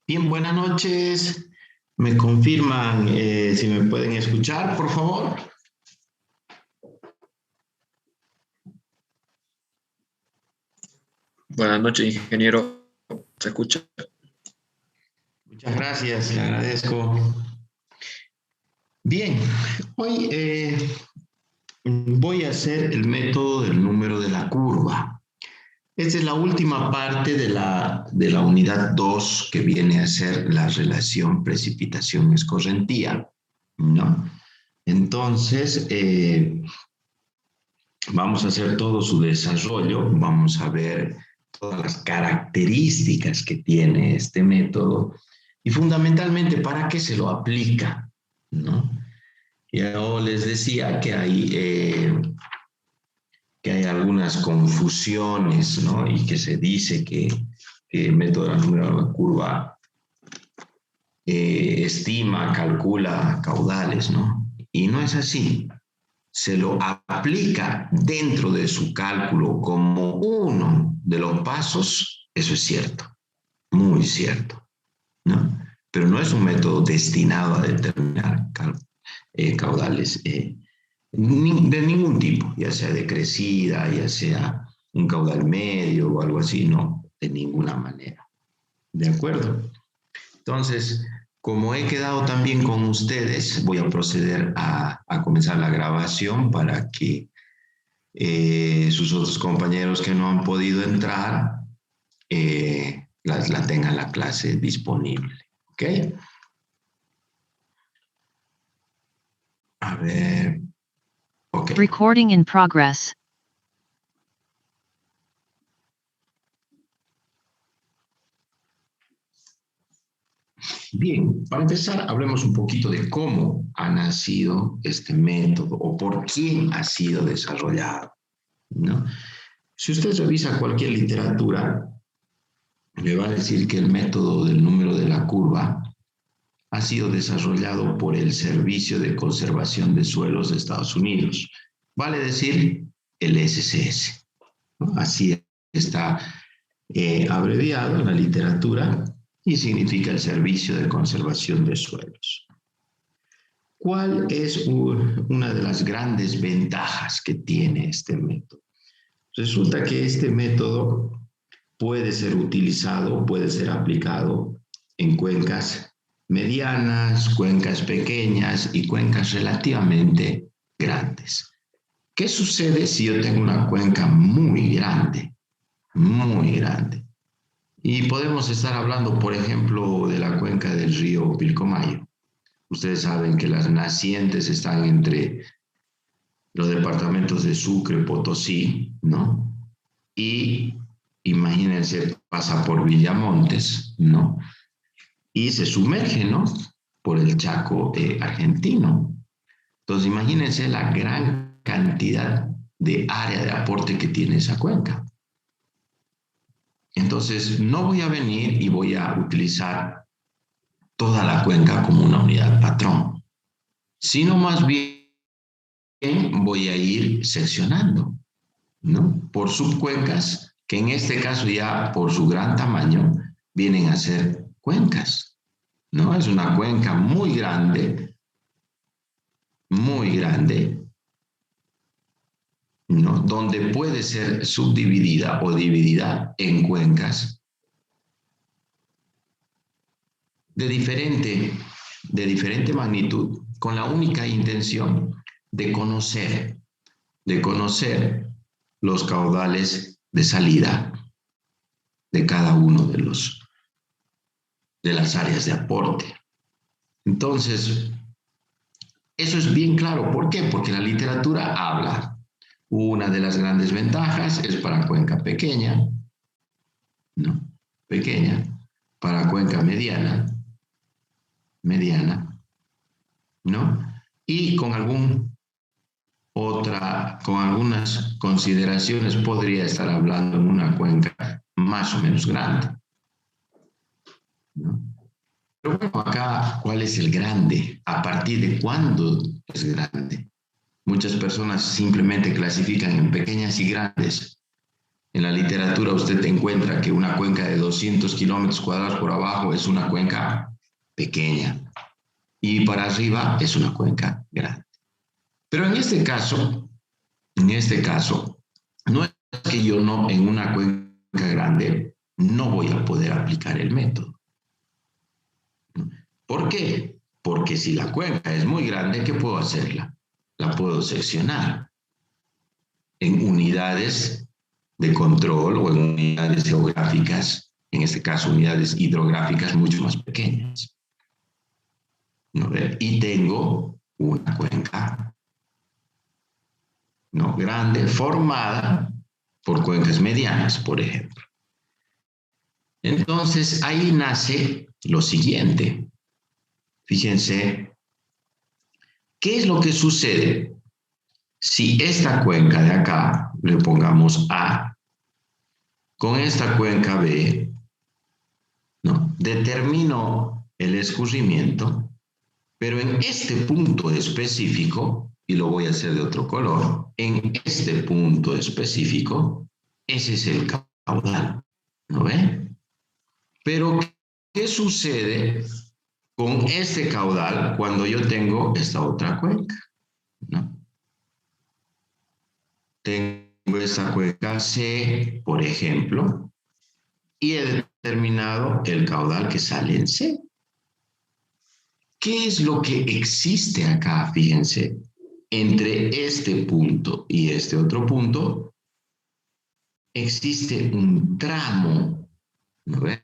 Bien, buenas noches. ¿Me confirman si me pueden escuchar, por favor? Buenas noches, ingeniero. ¿Se escucha? Muchas gracias, le agradezco. Bien, hoy voy a hacer el método del número de la curva. Esta es la última parte de la unidad 2 que viene a ser la relación precipitación-escorrentía, ¿no? Entonces, vamos a hacer todo su desarrollo, vamos a ver todas las características que tiene este método y fundamentalmente para qué se lo aplica, ¿no? Yo les decía que hay algunas confusiones, ¿no? Y que se dice que el método de la número de la curva estima, calcula caudales, ¿no? Y no es así. Se lo aplica dentro de su cálculo como uno de los pasos, eso es cierto, muy cierto, ¿no? Pero no es un método destinado a determinar caudales de ningún tipo, ya sea de crecida, ya sea un caudal medio o algo así, no, de ninguna manera. ¿De acuerdo? Entonces, como he quedado también con ustedes, voy a proceder a comenzar la grabación para que sus otros compañeros que no han podido entrar la tengan la clase disponible. ¿Ok? A ver. Ok. Recording in progress. Bien, para empezar, hablemos un poquito de cómo ha nacido este método o por quién ha sido desarrollado, ¿no? Si usted revisa cualquier literatura, le va a decir que el método del número de la curva ha sido desarrollado por el Servicio de Conservación de Suelos de Estados Unidos. Vale decir el SCS, ¿no? Así está abreviado en la literatura y significa el Servicio de Conservación de Suelos. ¿Cuál es una de las grandes ventajas que tiene este método? Resulta que este método puede ser utilizado, puede ser aplicado en cuencas medianas, cuencas pequeñas y cuencas relativamente grandes. ¿Qué sucede si yo tengo una cuenca muy grande? Muy grande. Y podemos estar hablando, por ejemplo, de la cuenca del río Pilcomayo. Ustedes saben que las nacientes están entre los departamentos de Sucre, Potosí, ¿no? Y imagínense, pasa por Villamontes, ¿no? Y se sumerge, ¿no? Por el Chaco argentino. Entonces, imagínense la gran cantidad de área de aporte que tiene esa cuenca. Entonces, no voy a venir y voy a utilizar toda la cuenca como una unidad patrón, sino más bien voy a ir seccionando, ¿no? Por subcuencas, que en este caso ya por su gran tamaño vienen a ser cuencas, ¿no? Es una cuenca muy grande, ¿no? Donde puede ser subdividida o dividida en cuencas de diferente magnitud, con la única intención de conocer los caudales de salida de cada uno de las áreas de aporte. Entonces, eso es bien claro. ¿Por qué? Porque la literatura habla. Una de las grandes ventajas es para cuenca pequeña, ¿no? Pequeña. Para cuenca mediana, ¿no? Y con algunas consideraciones podría estar hablando en una cuenca más o menos grande, ¿no? Pero bueno, acá, ¿cuál es el grande? ¿A partir de cuándo es grande? Muchas personas simplemente clasifican en pequeñas y grandes, En la literatura usted encuentra que una cuenca de 200 kilómetros cuadrados por abajo es una cuenca pequeña y para arriba es una cuenca grande. Pero en este caso, no es que yo no en una cuenca grande no voy a poder aplicar el método. ¿Por qué? Porque si la cuenca es muy grande, ¿qué puedo hacerla? La puedo seccionar en unidades de control o en unidades geográficas, en este caso unidades hidrográficas mucho más pequeñas. ¿No? Y tengo una cuenca, ¿no?, grande, formada por cuencas medianas, por ejemplo. Entonces, ahí nace lo siguiente. Fíjense, ¿qué es lo que sucede si esta cuenca de acá le pongamos A, con esta cuenca B, ¿no?, determino el escurrimiento, pero en este punto específico, y lo voy a hacer de otro color, en este punto específico, ese es el caudal, ¿no ve? Pero, ¿qué sucede con este caudal cuando yo tengo esta otra cuenca, ¿no? Tengo esta cuenca C, por ejemplo, y he determinado el caudal que sale en C. ¿Qué es lo que existe acá? Fíjense, entre este punto y este otro punto existe un tramo, ¿no ve?,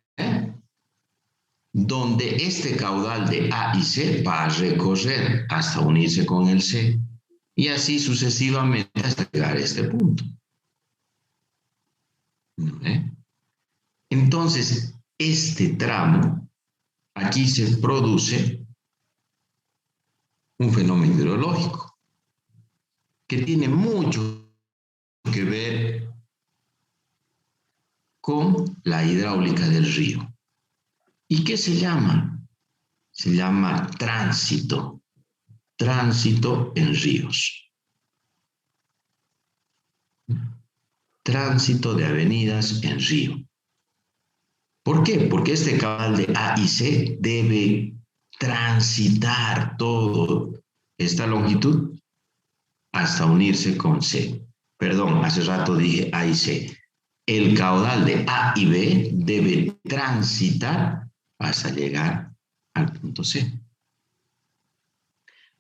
donde este caudal de A y C va a recorrer hasta unirse con el C y así sucesivamente hasta llegar a este punto. ¿No ve? Entonces, este tramo, aquí se produce un fenómeno hidrológico que tiene mucho que ver con la hidráulica del río. ¿Y qué se llama? Se llama tránsito en ríos. Tránsito de avenidas en río. ¿Por qué? Porque este caudal de A y C debe transitar toda esta longitud hasta unirse con C. Perdón, hace rato dije A y C. El caudal de A y B debe transitar hasta llegar al punto C.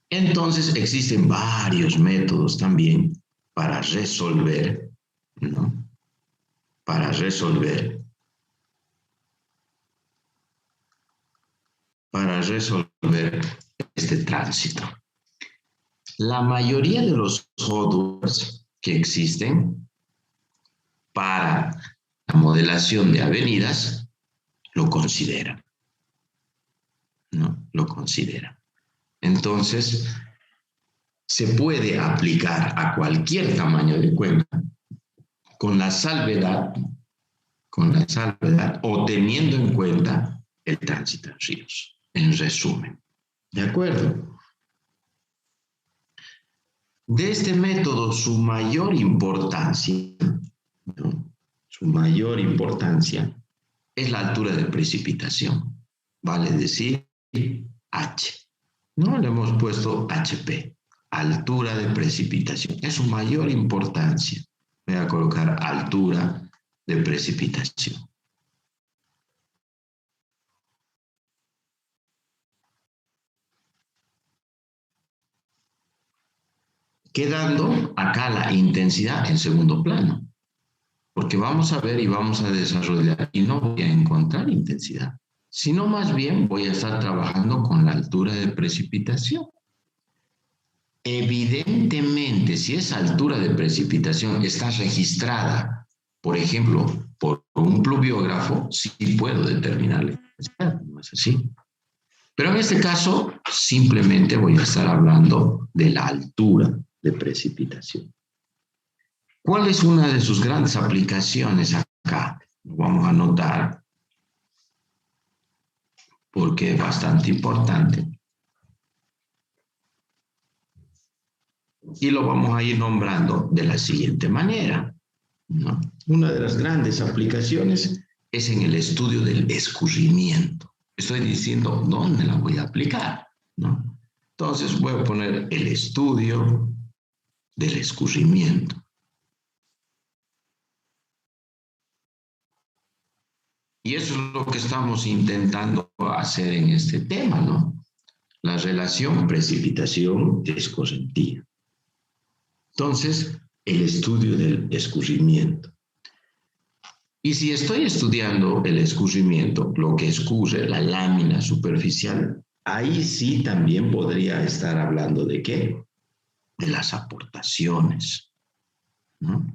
Entonces existen varios métodos también para resolver, ¿no?, para resolver este tránsito. La mayoría de los softwares que existen para la modelación de avenidas lo consideran, ¿no? Lo consideran. Entonces, se puede aplicar a cualquier tamaño de cuenca con la salvedad o teniendo en cuenta el tránsito en ríos, en resumen. ¿De acuerdo? De este método, su mayor importancia, ¿no?, su mayor importancia es la altura de precipitación, vale decir H. No le hemos puesto HP, altura de precipitación, es su mayor importancia. Voy a colocar altura de precipitación. Quedando acá la intensidad en segundo plano, porque vamos a ver y vamos a desarrollar y no voy a encontrar intensidad, sino más bien voy a estar trabajando con la altura de precipitación. Evidentemente, si esa altura de precipitación está registrada, por ejemplo, por un pluviógrafo, sí puedo determinar la intensidad, ¿no es así? Pero en este caso, simplemente voy a estar hablando de la altura de precipitación. ¿Cuál es una de sus grandes aplicaciones acá? Lo vamos a anotar porque es bastante importante. Y lo vamos a ir nombrando de la siguiente manera. ¿no? Una de las grandes aplicaciones es en el estudio del escurrimiento. Estoy diciendo dónde la voy a aplicar, ¿no? Entonces voy a poner el estudio del escurrimiento. Y eso es lo que estamos intentando hacer en este tema, ¿no? La relación precipitación-escorrentía. Entonces, el estudio del escurrimiento. Y si estoy estudiando el escurrimiento, lo que escurre la lámina superficial, ahí sí también podría estar hablando de ¿qué? De las aportaciones, ¿no?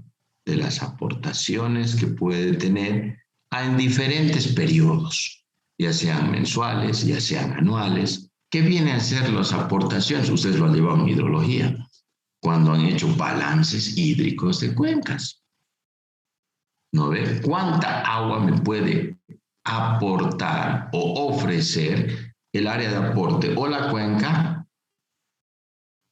De las aportaciones que puede tener en diferentes periodos, ya sean mensuales, ya sean anuales. ¿Qué vienen a ser las aportaciones? Ustedes lo han llevado en hidrología, cuando han hecho balances hídricos de cuencas. ¿No ve? ¿Cuánta agua me puede aportar o ofrecer el área de aporte o la cuenca?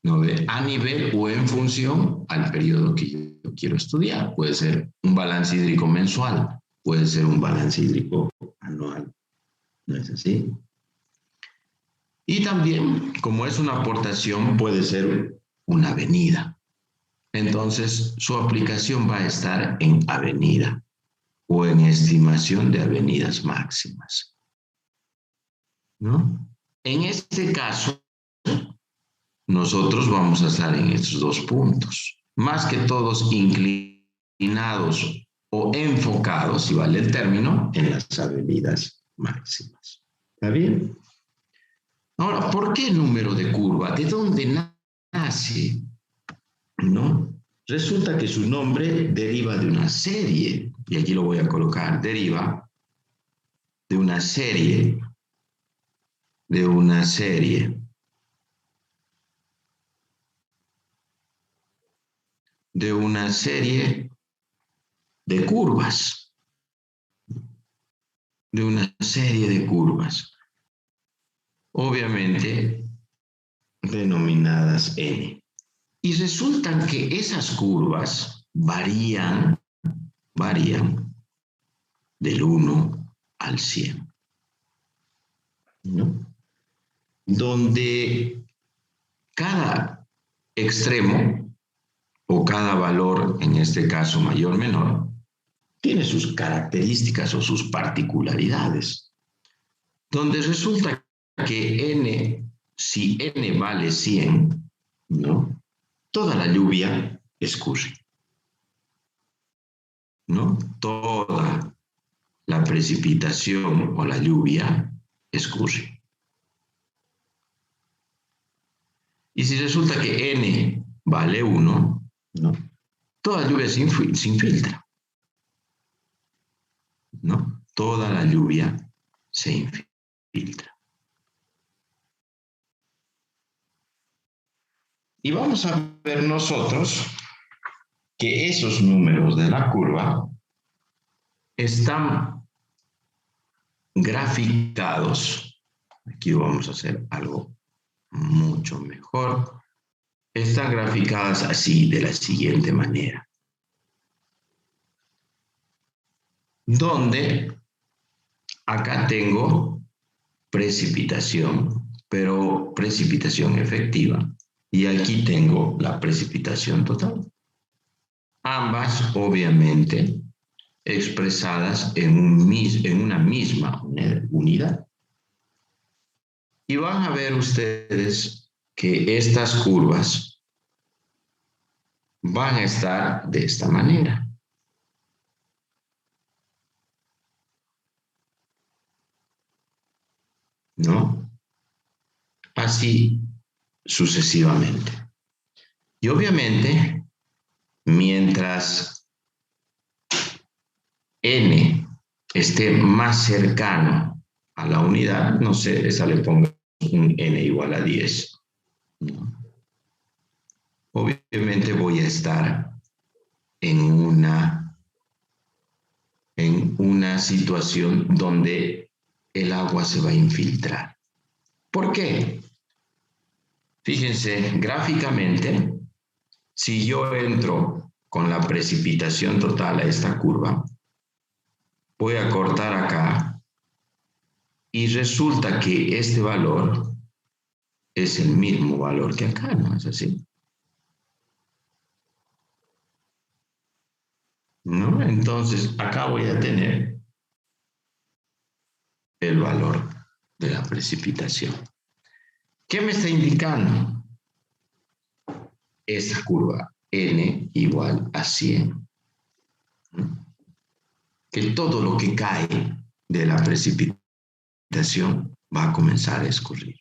¿No ve? A nivel o en función al periodo que yo quiero estudiar. Puede ser un balance hídrico mensual, puede ser un balance hídrico anual. ¿No es así? Y también, como es una aportación, puede ser una avenida. Entonces, su aplicación va a estar en avenida o en estimación de avenidas máximas, ¿no? En este caso, nosotros vamos a estar en estos dos puntos, más que todos inclinados o enfocados, si vale el término, en las avenidas máximas. ¿Está bien? Ahora, ¿por qué el número de curva? ¿De dónde nace? ¿No? Resulta que su nombre deriva de una serie, y aquí lo voy a colocar, deriva de una serie de una serie de curvas, de una serie de curvas, obviamente denominadas N. Y resulta que esas curvas varían del 1 al 100, ¿no? Donde cada extremo o cada valor, en este caso mayor o menor, tiene sus características o sus particularidades. Donde resulta que n, si n vale 100, ¿no? Toda la lluvia escurre, ¿no? Toda la precipitación o la lluvia escurre. Y si resulta que n vale 1, ¿no? Toda la lluvia se infiltra, ¿no? Toda la lluvia se infiltra. Y vamos a ver nosotros que esos números de la curva están graficados. Aquí vamos a hacer algo mucho mejor. Están graficadas así, de la siguiente manera. Donde acá tengo precipitación, pero precipitación efectiva. Y aquí tengo la precipitación total. Ambas, obviamente, expresadas en una misma unidad. Y van a ver ustedes que estas curvas van a estar de esta manera. ¿No? Así sucesivamente. Y obviamente, mientras n esté más cercano a la unidad, no sé, esa le pongo un n igual a 10. ¿No? Obviamente voy a estar en una situación donde el agua se va a infiltrar. ¿Por qué? Fíjense, gráficamente, si yo entro con la precipitación total a esta curva, voy a cortar acá y resulta que este valor es el mismo valor que acá, ¿no es así? ¿No? Entonces, acá voy a tener el valor de la precipitación. ¿Qué me está indicando? Esta curva n igual a 100. Que todo lo que cae de la precipitación va a comenzar a escurrir.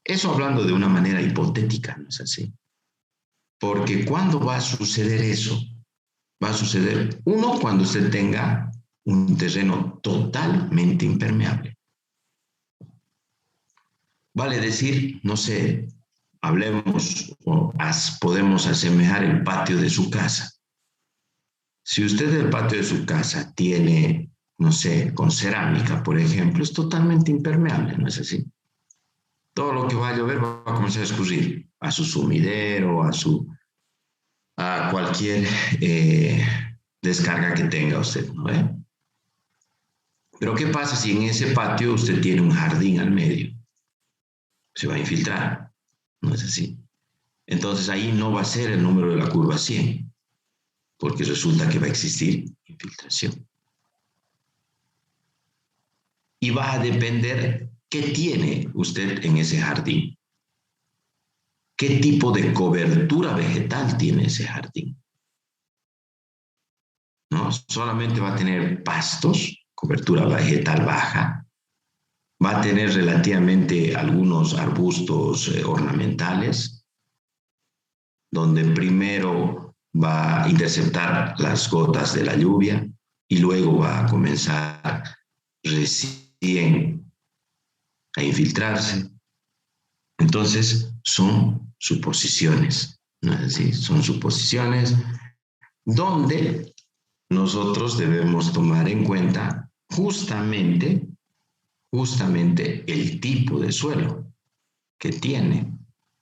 Eso hablando de una manera hipotética, ¿no es así? Porque ¿cuándo va a suceder eso? Va a suceder, uno, cuando usted tenga un terreno totalmente impermeable. Vale decir, no sé, hablemos o podemos asemejar el patio de su casa. Si usted el patio de su casa tiene, no sé, con cerámica, por ejemplo, es totalmente impermeable, ¿no es así? Todo lo que va a llover va a comenzar a escurrir a su sumidero, a cualquier descarga que tenga usted, ¿no ve? Pero ¿qué pasa si en ese patio usted tiene un jardín al medio? Se va a infiltrar, ¿no es así? Entonces ahí no va a ser el número de la curva 100, porque resulta que va a existir infiltración. Y va a depender qué tiene usted en ese jardín. ¿Qué tipo de cobertura vegetal tiene ese jardín? ¿No? Solamente va a tener pastos, cobertura vegetal baja, va a tener relativamente algunos arbustos ornamentales, donde primero va a interceptar las gotas de la lluvia y luego va a comenzar recién a infiltrarse. Entonces, son suposiciones, ¿no es así? Son suposiciones donde nosotros debemos tomar en cuenta justamente el tipo de suelo que tiene.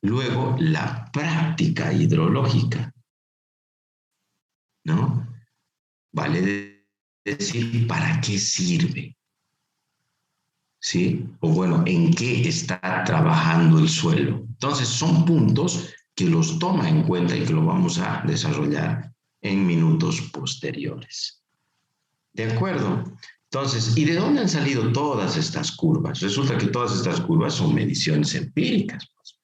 Luego, la práctica hidrológica, ¿no? Vale decir, ¿para qué sirve? ¿Sí? O bueno, ¿en qué está trabajando el suelo? Entonces, son puntos que los toma en cuenta y que lo vamos a desarrollar en minutos posteriores. ¿De acuerdo? Entonces, ¿y de dónde han salido todas estas curvas? Resulta que todas estas curvas son mediciones empíricas, pues,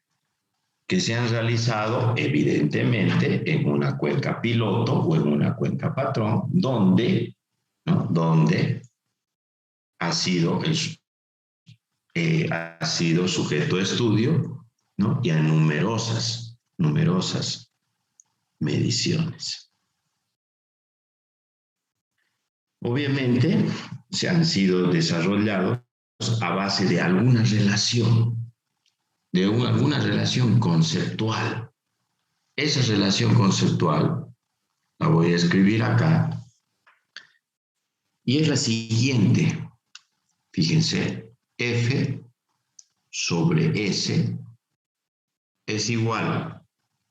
que se han realizado evidentemente en una cuenca piloto o en una cuenca patrón, donde, ¿no? Donde ha sido, ha sido sujeto de estudio, ¿no? Y a numerosas mediciones. Obviamente, se han sido desarrollados a base de alguna relación, alguna relación conceptual. Esa relación conceptual la voy a escribir acá y es la siguiente. Fíjense, F sobre S es igual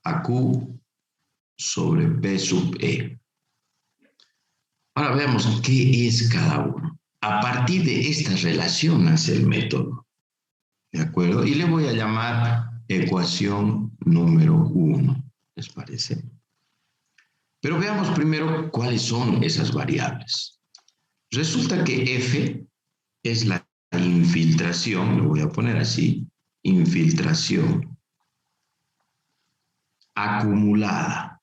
a Q sobre P sub E. Ahora veamos qué es cada uno. A partir de esta relación nace el método. ¿De acuerdo? Y le voy a llamar ecuación número 1. ¿Les parece? Pero veamos primero cuáles son esas variables. Resulta que F es la infiltración, lo voy a poner así, infiltración acumulada.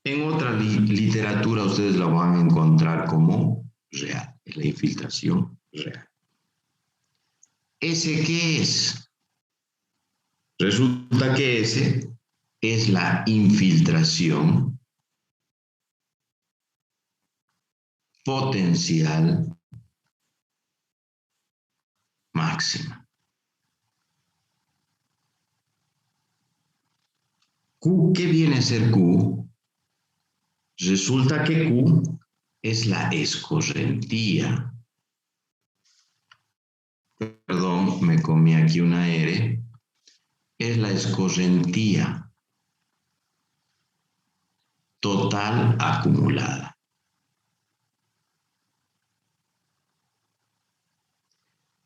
En otra literatura ustedes la van a encontrar como real, la infiltración real. ¿Ese qué es? Resulta que ese es la infiltración potencial máxima. Q, ¿qué viene a ser Q? Resulta que Q es la escorrentía. Perdón, me comí aquí una R. Es la escorrentía total acumulada.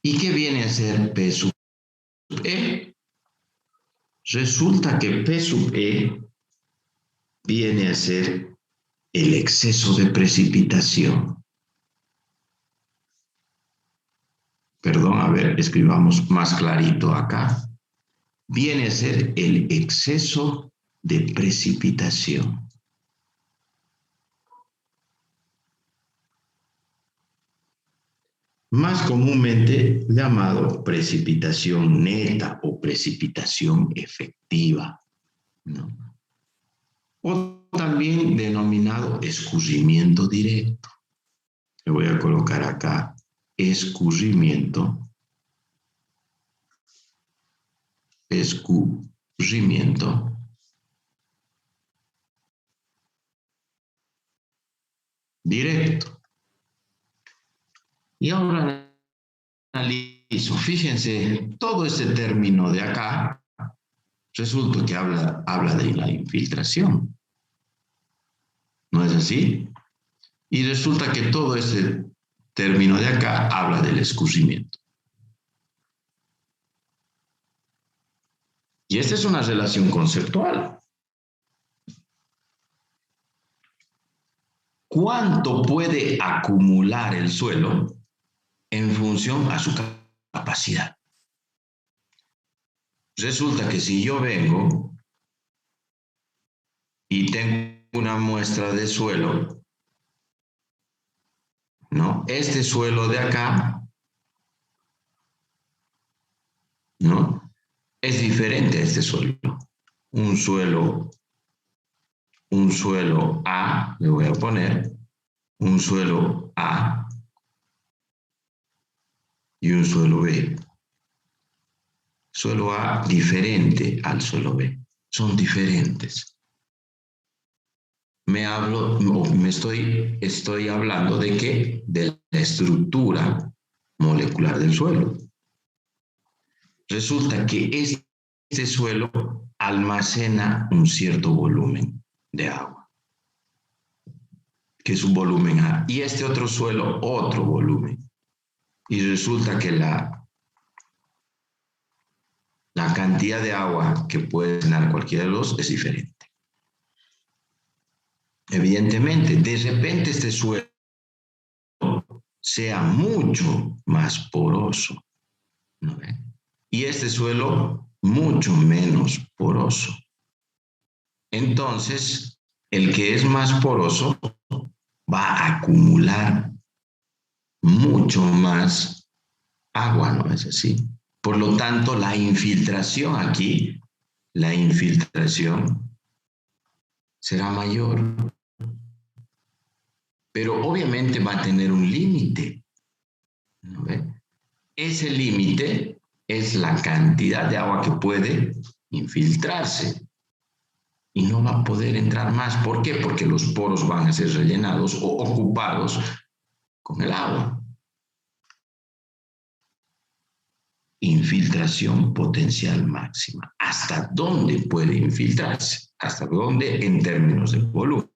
¿Y qué viene a ser P sub E? Resulta que P sub E viene a ser el exceso de precipitación. Perdón, a ver, escribamos más clarito acá. Viene a ser el exceso de precipitación. Más comúnmente llamado precipitación neta o precipitación efectiva, ¿no? O también denominado escurrimiento directo. Le voy a colocar acá escurrimiento directo. Y ahora analizo, fíjense, todo este término de acá resulta que habla de la infiltración. ¿No es así? Y resulta que todo este término de acá habla del escurrimiento. Y esta es una relación conceptual. ¿Cuánto puede acumular el suelo en función a su capacidad? Resulta que si yo vengo y tengo una muestra de suelo, ¿no? Este suelo de acá, ¿no? Es diferente a este suelo. Un suelo A, le voy a poner, un suelo A y un suelo B. Suelo A diferente al suelo B. Son diferentes. Estoy hablando de qué? De la estructura molecular del suelo. Resulta que este suelo almacena un cierto volumen de agua, que es un volumen A, y este otro suelo otro volumen. Y resulta que la cantidad de agua que puede llenar cualquiera de los es diferente. Evidentemente, de repente este suelo sea mucho más poroso, ¿no? Y este suelo mucho menos poroso. Entonces, el que es más poroso va a acumular mucho más agua, ¿no es así? Por lo tanto, la infiltración aquí, la infiltración será mayor. Pero obviamente va a tener un límite, ¿no? Ese límite es la cantidad de agua que puede infiltrarse y no va a poder entrar más. ¿Por qué? Porque los poros van a ser rellenados o ocupados con el agua. Infiltración potencial máxima. ¿Hasta dónde puede infiltrarse? ¿Hasta dónde en términos de volumen?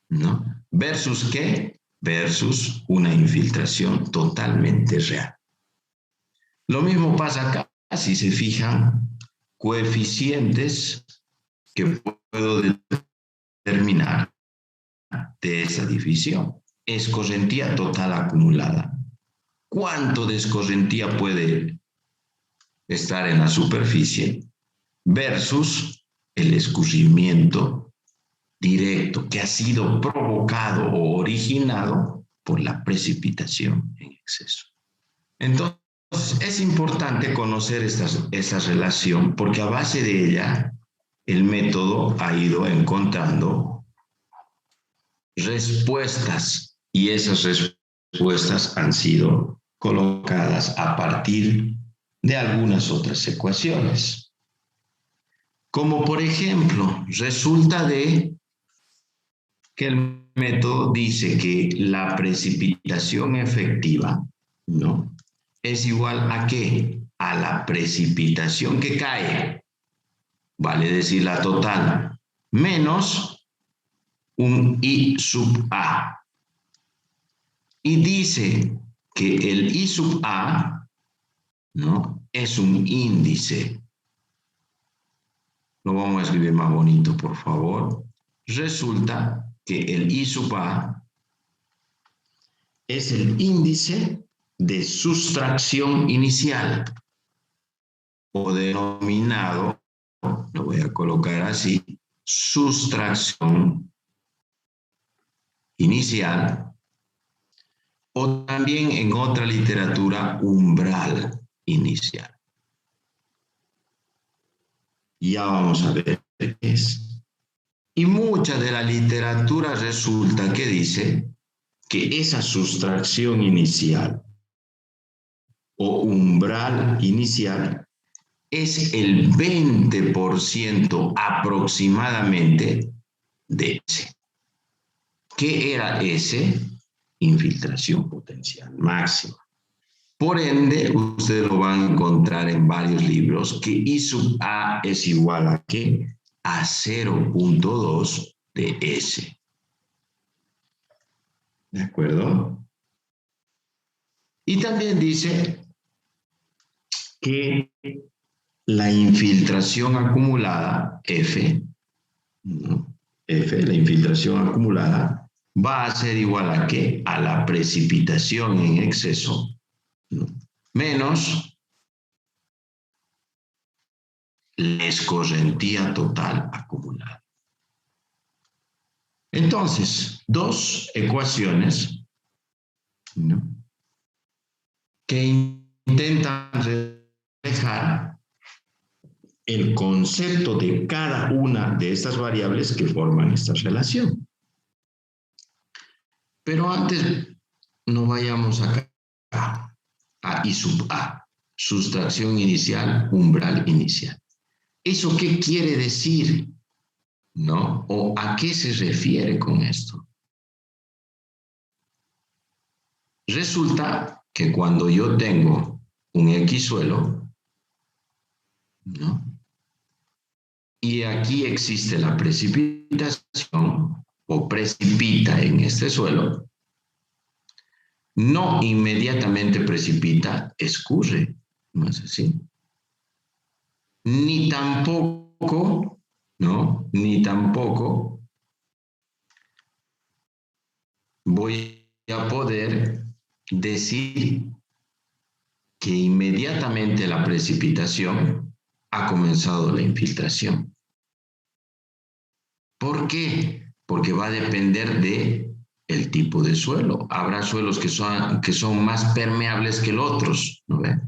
¿No? ¿Versus qué? Versus una infiltración totalmente real. Lo mismo pasa acá, si se fijan, coeficientes que puedo determinar de esa división. Escorrentía total acumulada. ¿Cuánto de escorrentía puede estar en la superficie versus el escurrimiento directo que ha sido provocado o originado por la precipitación en exceso? Entonces, es importante conocer esta relación porque a base de ella el método ha ido encontrando respuestas y esas respuestas han sido colocadas a partir de algunas otras ecuaciones. Como por ejemplo, resulta de que el método dice que la precipitación efectiva, ¿no?, es igual a ¿qué? A la precipitación que cae, vale decir la total, menos un I sub A. Y dice que el I sub A, ¿no?, es un índice. Lo vamos a escribir más bonito, por favor. Resulta que el I sub A es el índice de sustracción inicial, o denominado, lo voy a colocar así, sustracción inicial, o también en otra literatura, umbral inicial. Ya vamos a ver qué es. Y mucha de la literatura resulta que dice que esa sustracción inicial o umbral inicial es el 20% aproximadamente de S. ¿Qué era S? Infiltración potencial máxima. Por ende, ustedes lo van a encontrar en varios libros que I sub A es igual a ¿qué? A 0.2 de S. ¿De acuerdo? Y también dice que la infiltración acumulada, F, ¿no?, F, la infiltración acumulada, va a ser igual a ¿qué? A la precipitación en exceso, ¿no?, menos la escorrentía total acumulada. Entonces, dos ecuaciones, ¿no?, que intentan reflejar el concepto de cada una de estas variables que forman esta relación. Pero antes no vayamos acá a I sub A, sustracción inicial, umbral inicial. ¿Eso qué quiere decir? ¿No? ¿O a qué se refiere con esto? Resulta que cuando yo tengo un X suelo, ¿no?, y aquí existe la precipitación o precipita en este suelo, no inmediatamente precipita, escurre, ¿no es así? Ni tampoco, ¿no? Ni tampoco voy a poder decir que inmediatamente la precipitación ha comenzado la infiltración. ¿Por qué? Porque va a depender de el tipo de suelo. Habrá suelos que son más permeables que los otros, ¿no ve?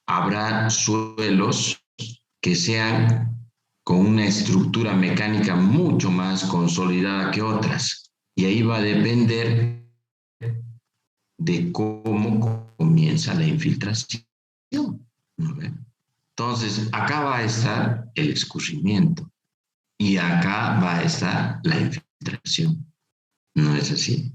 Habrá suelos que sean con una estructura mecánica mucho más consolidada que otras. Y ahí va a depender de cómo comienza la infiltración, ¿no ve? Entonces, acá va a estar el escurrimiento y acá va a estar la infiltración. ¿No es así?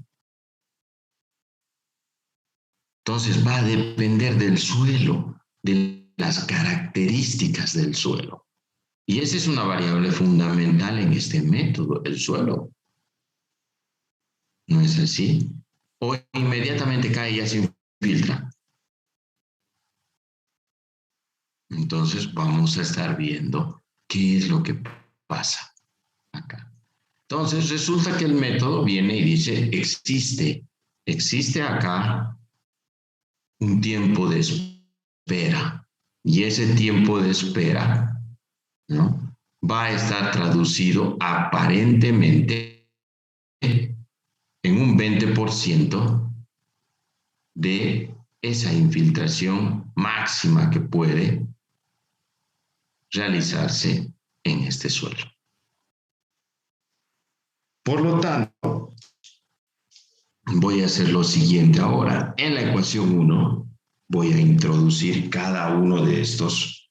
Entonces va a depender del suelo, de las características del suelo. Y esa es una variable fundamental en este método, el suelo. ¿No es así? O inmediatamente cae y ya se infiltra. Entonces vamos a estar viendo qué es lo que pasa acá. Entonces resulta que el método viene y dice, existe acá un tiempo de espera. Y ese tiempo de espera, ¿no?, va a estar traducido aparentemente en un 20% de esa infiltración máxima que puede realizarse en este suelo. Por lo tanto, voy a hacer lo siguiente ahora. En la ecuación 1 voy a introducir cada uno de estas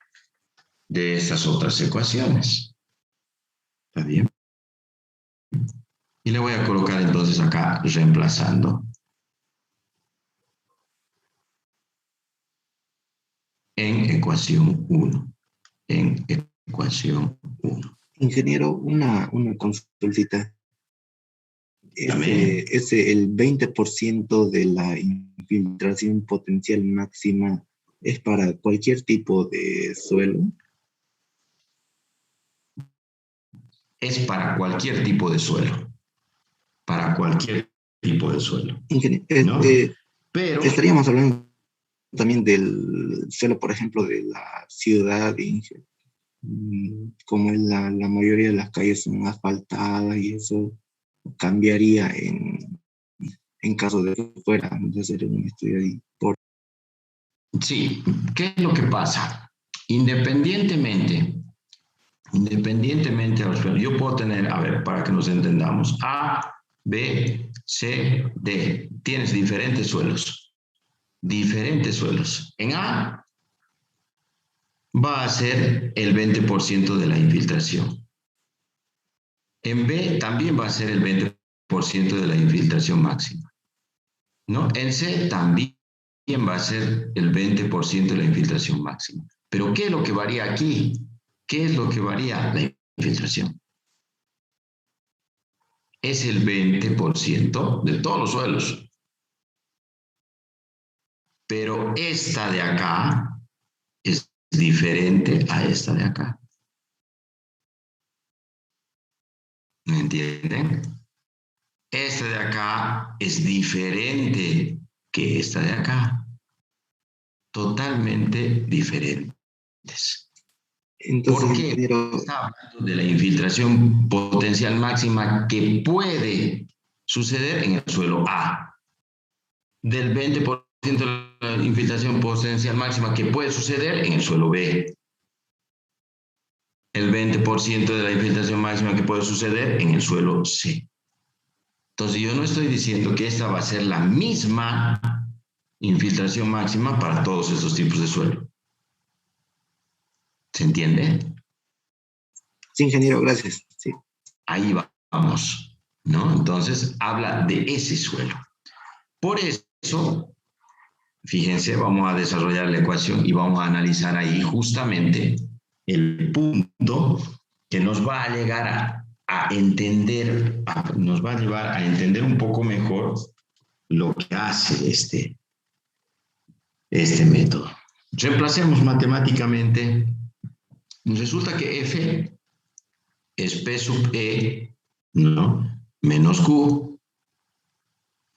otras ecuaciones. ¿Está bien? Y le voy a colocar entonces acá reemplazando en ecuación 1. En ecuación 1. Ingeniero, una consultita. Dígame. El 20% de la infiltración potencial máxima es para cualquier tipo de suelo. Es para cualquier tipo de suelo. Para cualquier tipo de suelo. ¿No? Pero estaríamos hablando también del suelo, por ejemplo, de la ciudad, como la mayoría de las calles son asfaltadas y eso cambiaría en caso de que fuera de hacer un estudio ahí. sí, ¿qué es lo que pasa? Independientemente, yo puedo tener, a ver, para que nos entendamos, A, B, C, D. Tienes diferentes suelos. Diferentes suelos. En A va a ser el 20% de la infiltración. En B también va a ser el 20% de la infiltración máxima. ¿No? En C también va a ser el 20% de la infiltración máxima. Pero ¿qué es lo que varía aquí? ¿Qué es lo que varía la infiltración? Es el 20% de todos los suelos. Pero esta de acá es diferente a esta de acá. ¿Me entienden? Esta de acá es diferente que esta de acá. Totalmente diferentes. Entonces, ¿Por qué? ingeniero, Está hablando de la infiltración potencial máxima que puede suceder en el suelo A. Del 20% de la infiltración potencial máxima que puede suceder en el suelo B. El 20% de la infiltración máxima que puede suceder en el suelo C. Entonces yo no estoy diciendo que esta va a ser la misma infiltración máxima para todos estos tipos de suelo. ¿Se entiende? sí, ingeniero, gracias. Sí. Ahí vamos, ¿no? Entonces habla de ese suelo. Por eso, fíjense, vamos a desarrollar la ecuación y vamos a analizar ahí justamente el punto que nos va a llegar a entender, nos va a llevar a entender un poco mejor lo que hace este método. Reemplacemos matemáticamente. Resulta que F es P sub E, ¿no? Menos Q.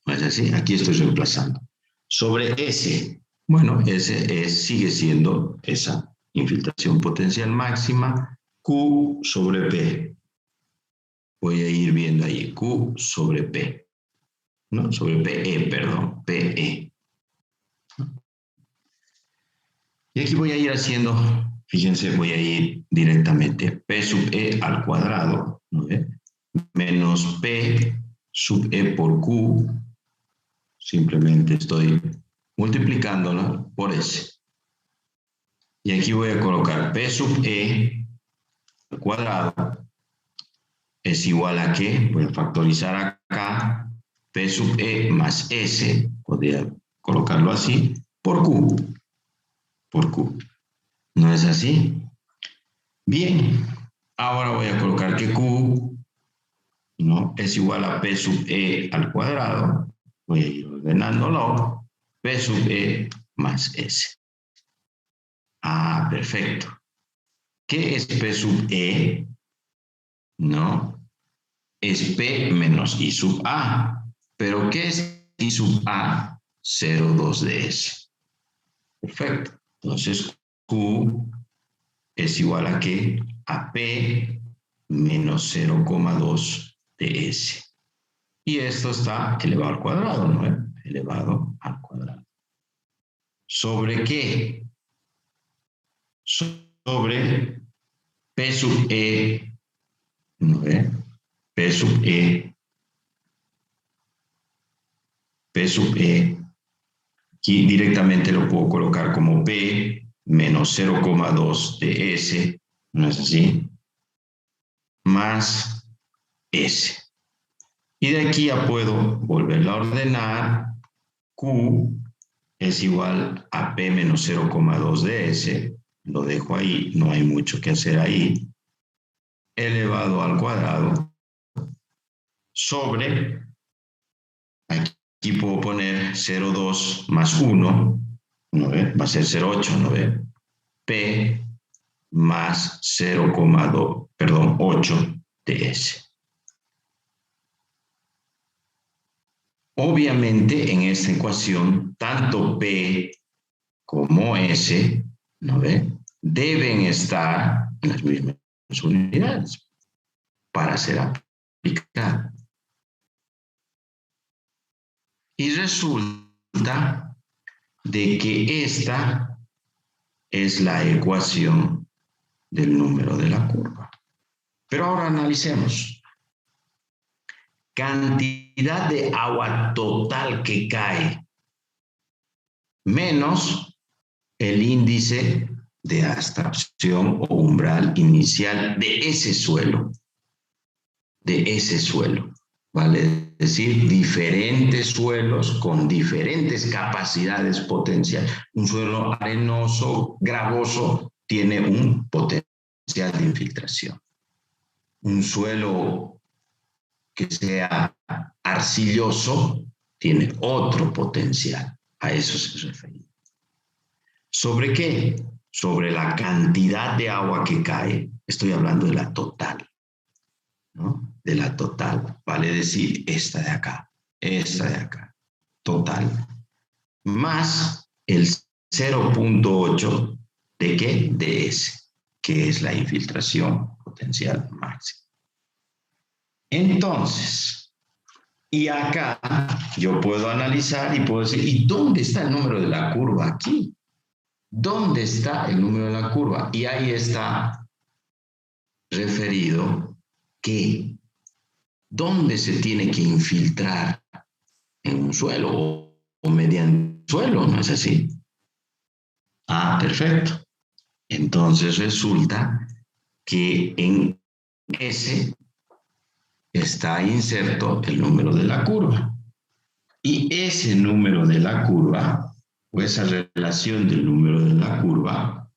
¿No es así? Aquí estoy reemplazando. Sobre S. Bueno, S sigue siendo esa infiltración potencial máxima. Q sobre P. Voy a ir viendo ahí. Q sobre P. ¿No? Sobre PE, perdón. PE. Y aquí voy a ir haciendo, fíjense, voy a ir directamente P sub E al cuadrado, ¿no? Menos P sub E por Q. Simplemente estoy multiplicándola por S. Y aquí voy a colocar P sub E al cuadrado es igual a ¿qué? Voy a factorizar acá P sub E más S, podría colocarlo así, por Q. Por Q. ¿No es así? Bien, ahora voy a colocar que Q, ¿no? Es igual a P sub E al cuadrado. Voy a ir ordenándolo. P sub E más S. Ah, perfecto. ¿Qué es P sub E? No, es P menos I sub A. ¿Pero qué es I sub A? 0,2 de S. Perfecto. Entonces, Q es igual a ¿qué? A P menos 0,2 de S. Y esto está elevado al cuadrado, ¿no? Elevado al cuadrado. ¿Sobre qué? Sobre P sub E, ¿no? P sub E, P sub E, aquí directamente lo puedo colocar como P menos 0,2 de S, ¿no es así? Más S. Y de aquí ya puedo volverla a ordenar. Q es igual a P menos 0,2 de S. Lo dejo ahí, no hay mucho que hacer ahí. elevado al cuadrado sobre, aquí puedo poner 0,2 más 1, ¿no ve? Va a ser 0,8, ¿no ve? P más 0,2, perdón, 8 de S. Obviamente, en esta ecuación, tanto P como S, ¿no ve? Deben estar en las mismas unidades para ser aplicada. Y resulta de que esta es la ecuación del número de la curva. Pero ahora analicemos. Cantidad de agua total que cae menos el índice de abstracción o umbral inicial de ese suelo. Vale decir, diferentes suelos con diferentes capacidades potenciales. Un suelo arenoso, gravoso, tiene un potencial de infiltración. Un suelo que sea arcilloso tiene otro potencial. A eso se refiere. ¿Sobre qué? Sobre la cantidad de agua que cae. Estoy hablando de la total, ¿no? De la total. Vale decir, esta de acá, total. Más el 0,8 ¿de qué? De S, que es la infiltración potencial máxima. Entonces, y acá yo puedo analizar y puedo decir, ¿y dónde está el número de la curva? Aquí. ¿Dónde está el número de la curva? Y ahí está referido que dónde se tiene que infiltrar en un suelo o mediante un suelo, ¿no es así? Ah, perfecto. Entonces resulta que en S está inserto el número de la curva. Y ese número de la curva, o esa relación del número de la curva,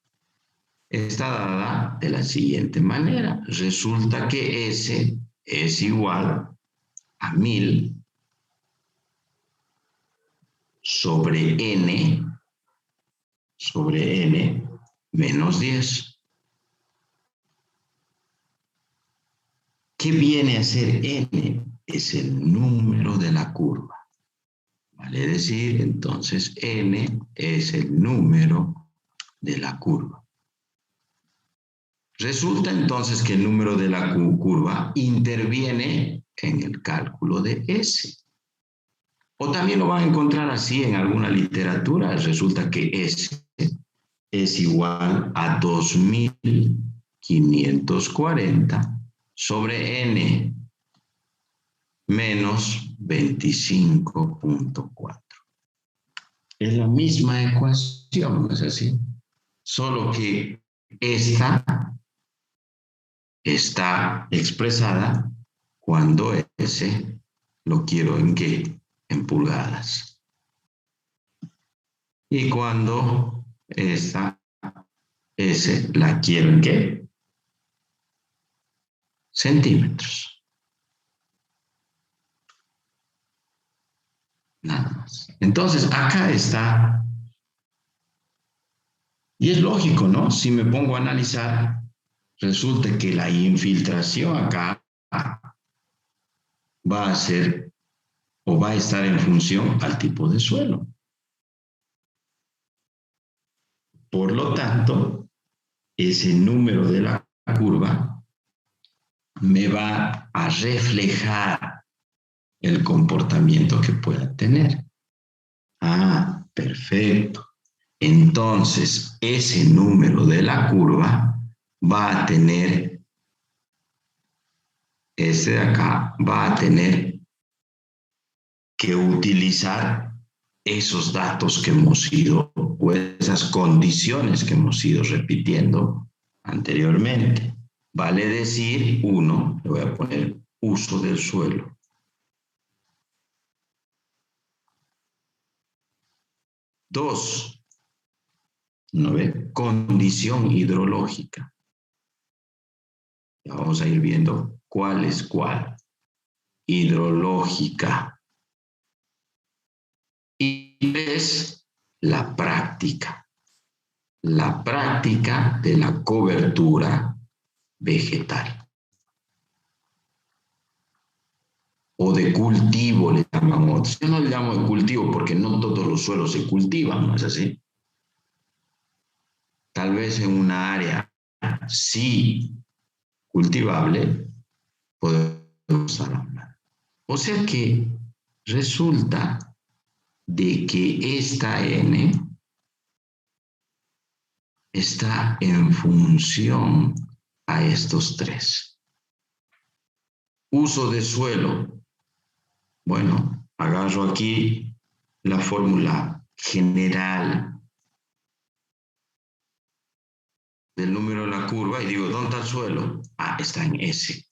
está dada de la siguiente manera. Resulta que S es igual a 1000 sobre N menos 10. ¿Qué viene a ser N? Es el número de la curva. Vale decir, entonces, N es el número de la curva. Resulta entonces que el número de la curva interviene en el cálculo de S. O también lo van a encontrar así en alguna literatura. Resulta que S es igual a 2540 sobre N menos 25.4. Es la misma ecuación, ¿no es así? Solo que esta está expresada cuando S lo quiero en qué? En pulgadas. Y cuando esta S la quiero en qué? Centímetros. Nada más. Entonces, acá está. Y es lógico, ¿no? Si me pongo a analizar, resulta que la infiltración acá va a ser o va a estar en función al tipo de suelo. Por lo tanto, ese número de la curva me va a reflejar el comportamiento que pueda tener. Ah, perfecto. Entonces, ese número de la curva va a tener, ese de acá va a tener que utilizar esos datos que hemos ido, o esas condiciones que hemos ido repitiendo anteriormente. Vale decir, uno, le voy a poner uso del suelo. Dos, ¿no ve? Condición hidrológica. Ya vamos a ir viendo cuál es cuál. Hidrológica. Y es la práctica. La práctica de la cobertura vegetal. O de cultivo le llamamos. Yo no le llamo de cultivo porque no todos los suelos se cultivan, ¿no es así? Tal vez en una área sí cultivable podemos hablar. O sea que resulta de que esta N está en función a estos tres. Uso de suelo. Bueno, agarro aquí la fórmula general del número de la curva y digo, ¿dónde está el suelo? Ah, está en S.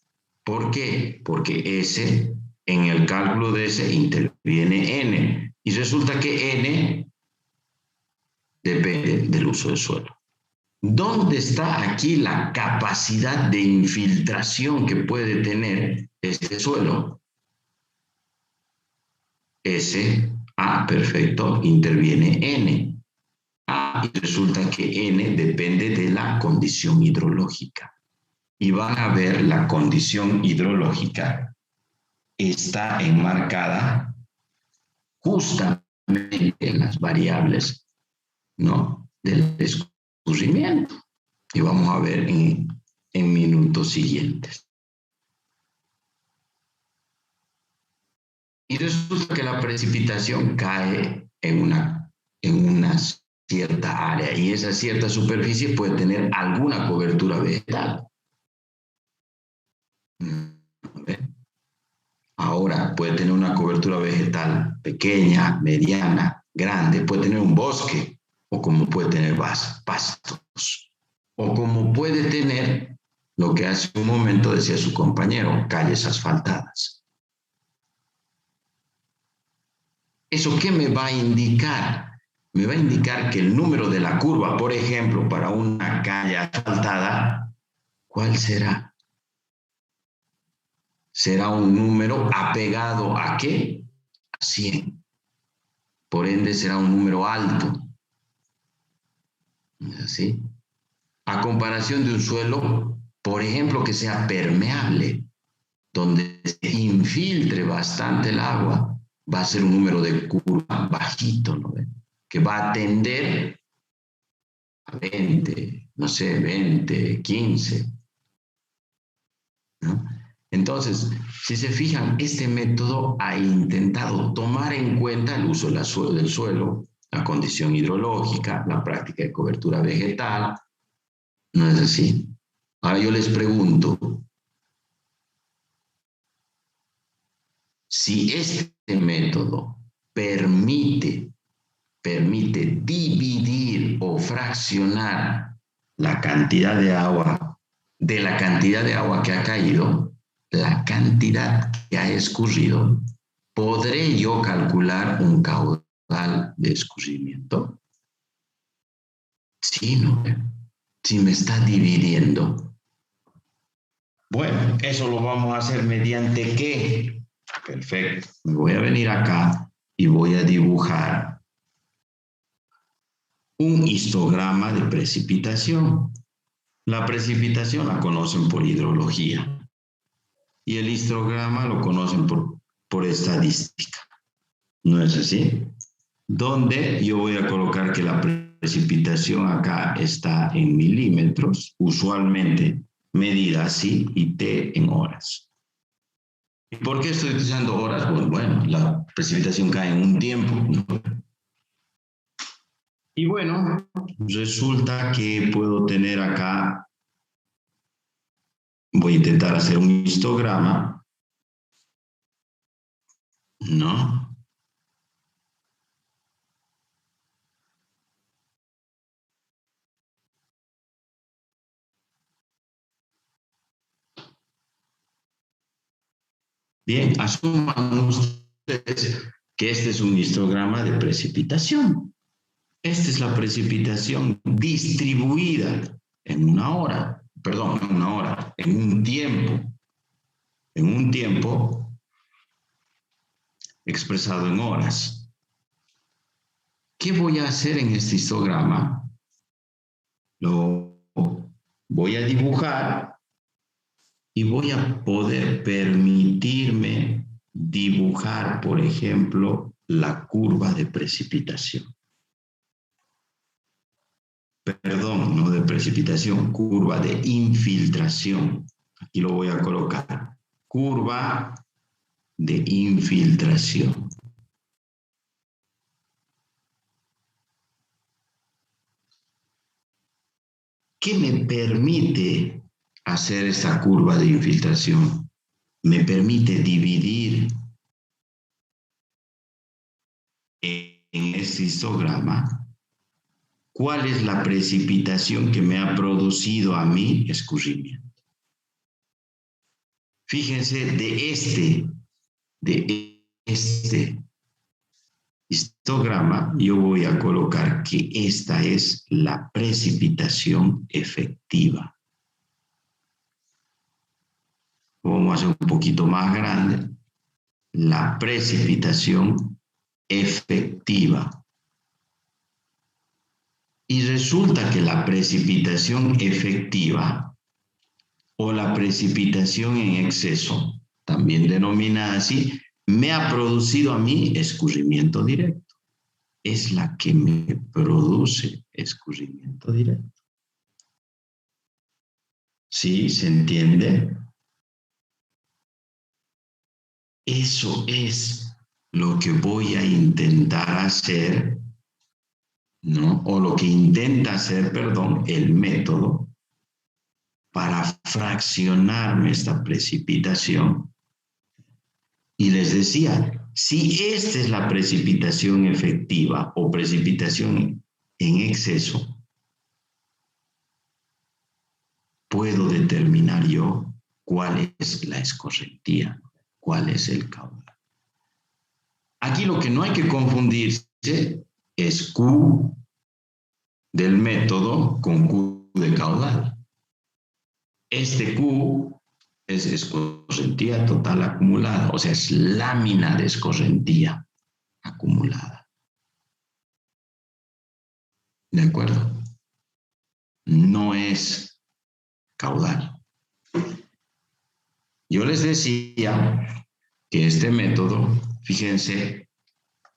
¿Por qué? Porque S, en el cálculo de S interviene N. Y resulta que N depende del uso del suelo. ¿Dónde está aquí la capacidad de infiltración que puede tener este suelo? S, perfecto, interviene N. Y resulta que N depende de la condición hidrológica. Y van a ver la condición hidrológica está enmarcada justamente en las variables, ¿no?, del escurrimiento. Y vamos a ver en minutos siguientes. Y resulta que la precipitación cae en una cierta área y esa cierta superficie puede tener alguna cobertura vegetal. Ahora puede tener una cobertura vegetal pequeña, mediana, grande, puede tener un bosque o como puede tener pastos o como puede tener lo que hace un momento decía su compañero, calles asfaltadas. ¿Eso qué me va a indicar? Me va a indicar que el número de la curva, por ejemplo, para una calle asfaltada, ¿cuál será? Será un número apegado ¿a qué? A 100. Por ende, será un número alto. ¿Así? A comparación de un suelo, por ejemplo, que sea permeable, donde se infiltre bastante el agua, va a ser un número de curva bajito, ¿no? Que va a tender a 20, no sé, 20, 15, ¿no? Entonces, si se fijan, este método ha intentado tomar en cuenta el uso del suelo, la condición hidrológica, la práctica de cobertura vegetal. ¿No es así? Ahora yo les pregunto, si este método permite dividir o fraccionar la cantidad de agua, de la cantidad de agua que ha caído, la cantidad que ha escurrido, ¿podré yo calcular un caudal de escurrimiento? Sí, ¿no? Si me está dividiendo. Bueno, eso lo vamos a hacer mediante ¿qué? Perfecto. Me voy a venir acá y voy a dibujar un histograma de precipitación. La precipitación la conocen por hidrología y el histograma lo conocen por estadística. ¿No es así? Donde yo voy a colocar que la precipitación acá está en milímetros, usualmente medida así, y T en horas. ¿Y por qué estoy utilizando horas? Bueno, la precipitación cae en un tiempo, ¿no? Y bueno, resulta que puedo tener acá, voy a intentar hacer un histograma, ¿no? Bien, asuman ustedes que este es un histograma de precipitación. Esta es la precipitación distribuida en una hora. perdón, en una hora, en un tiempo expresado en horas. ¿Qué voy a hacer en este histograma? Lo voy a dibujar y voy a poder permitirme dibujar, por ejemplo, la curva de precipitación. Perdón, no de precipitación, curva de infiltración. Aquí lo voy a colocar. Curva de infiltración. ¿Qué me permite hacer esta curva de infiltración? Me permite dividir en este histograma cuál es la precipitación que me ha producido a mí escurrimiento. Fíjense, de este histograma, yo voy a colocar que esta es la precipitación efectiva. Vamos a hacer un poquito más grande. La precipitación efectiva. Y resulta que la precipitación efectiva o la precipitación en exceso, también denominada así, me ha producido a mí escurrimiento directo. Es la que me produce escurrimiento directo. ¿Sí? ¿Se entiende? Eso es lo que voy a intentar hacer, ¿no? O lo que intenta hacer, perdón, el método para fraccionarme esta precipitación. Y les decía, si esta es la precipitación efectiva o precipitación en exceso, puedo determinar yo cuál es la escorrentía, cuál es el caudal. Aquí lo que no hay que confundirse es Q del método con Q del caudal. Este Q es escorrentía total acumulada, o sea, es lámina de escorrentía acumulada. ¿De acuerdo? No es caudal. Yo les decía que este método, fíjense,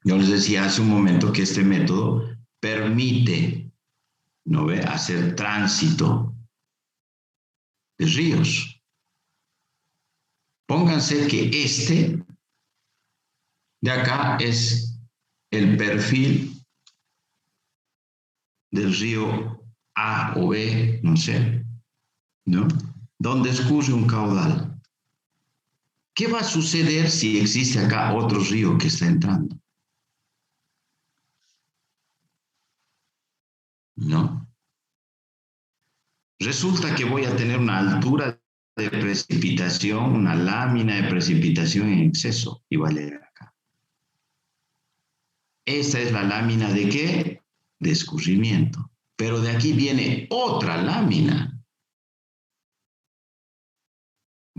yo les decía hace un momento que este método permite, ¿no ve?, hacer tránsito de ríos. Pónganse que este de acá es el perfil del río A o B, no sé, ¿no? Donde escurre un caudal. ¿Qué va a suceder si existe acá otro río que está entrando? ¿No? Resulta que voy a tener una altura de precipitación, una lámina de precipitación en exceso, y va a llegar acá. Esta es la lámina ¿de qué? De escurrimiento. Pero de aquí viene otra lámina.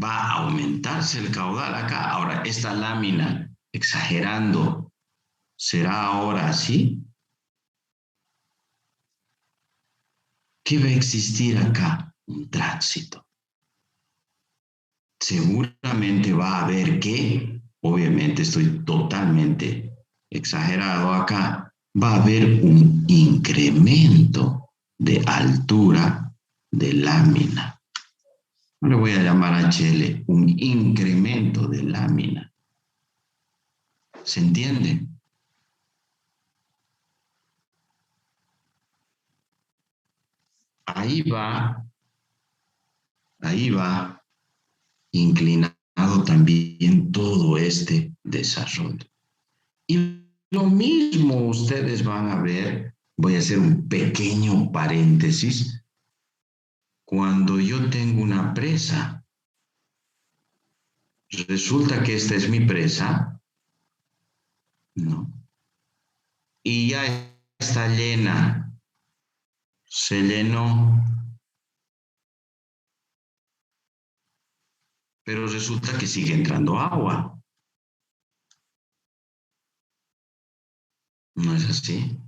Va a aumentarse el caudal acá. Ahora, esta lámina, exagerando, ¿será ahora así? ¿Qué va a existir acá? Un tránsito. Seguramente va a haber que, obviamente estoy totalmente exagerado acá, va a haber un incremento de altura de lámina. No le voy a llamar HL, un incremento de lámina. ¿Se entiende? Ahí va inclinado también todo este desarrollo. Y lo mismo ustedes van a ver, voy a hacer un pequeño paréntesis, cuando yo tengo una presa. Resulta que esta es mi presa, ¿no? Y ya está llena, se llenó. pero resulta que sigue entrando agua. ¿No es así?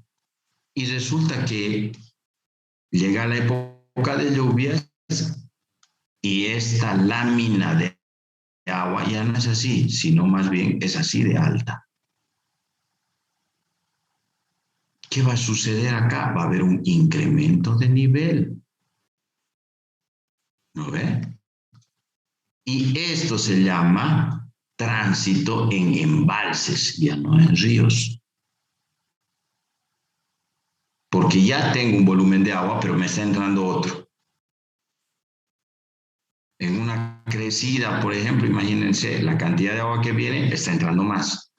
Y resulta que llega la época de lluvias y esta lámina de agua ya no es así, sino más bien es así de alta. ¿Qué va a suceder acá? Va a haber un incremento de nivel. ¿No ve? Y esto se llama tránsito en embalses, ya no en ríos. Porque ya tengo un volumen de agua, pero me está entrando otro. En una crecida, por ejemplo, imagínense, la cantidad de agua que viene está entrando más.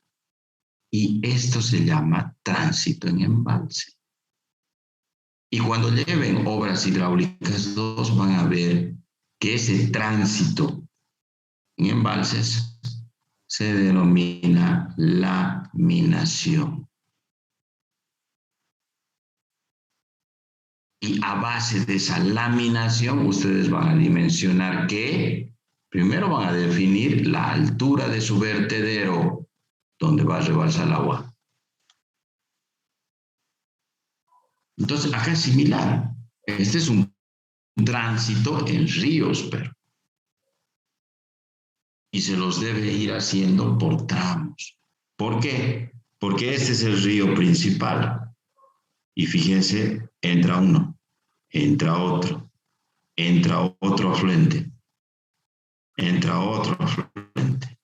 Y esto se llama tránsito en embalse. Y cuando lleven obras hidráulicas 2 van a ver que ese tránsito en embalses se denomina laminación. Y a base de esa laminación, ustedes van a dimensionar que primero van a definir la altura de su vertedero, donde va a rebalsar el agua. Entonces, acá es similar. Este es un tránsito en ríos, pero. Y se los debe ir haciendo por tramos. ¿Por qué? Porque este es el río principal. Y fíjense, entra uno, entra otro afluente, entra otro afluente.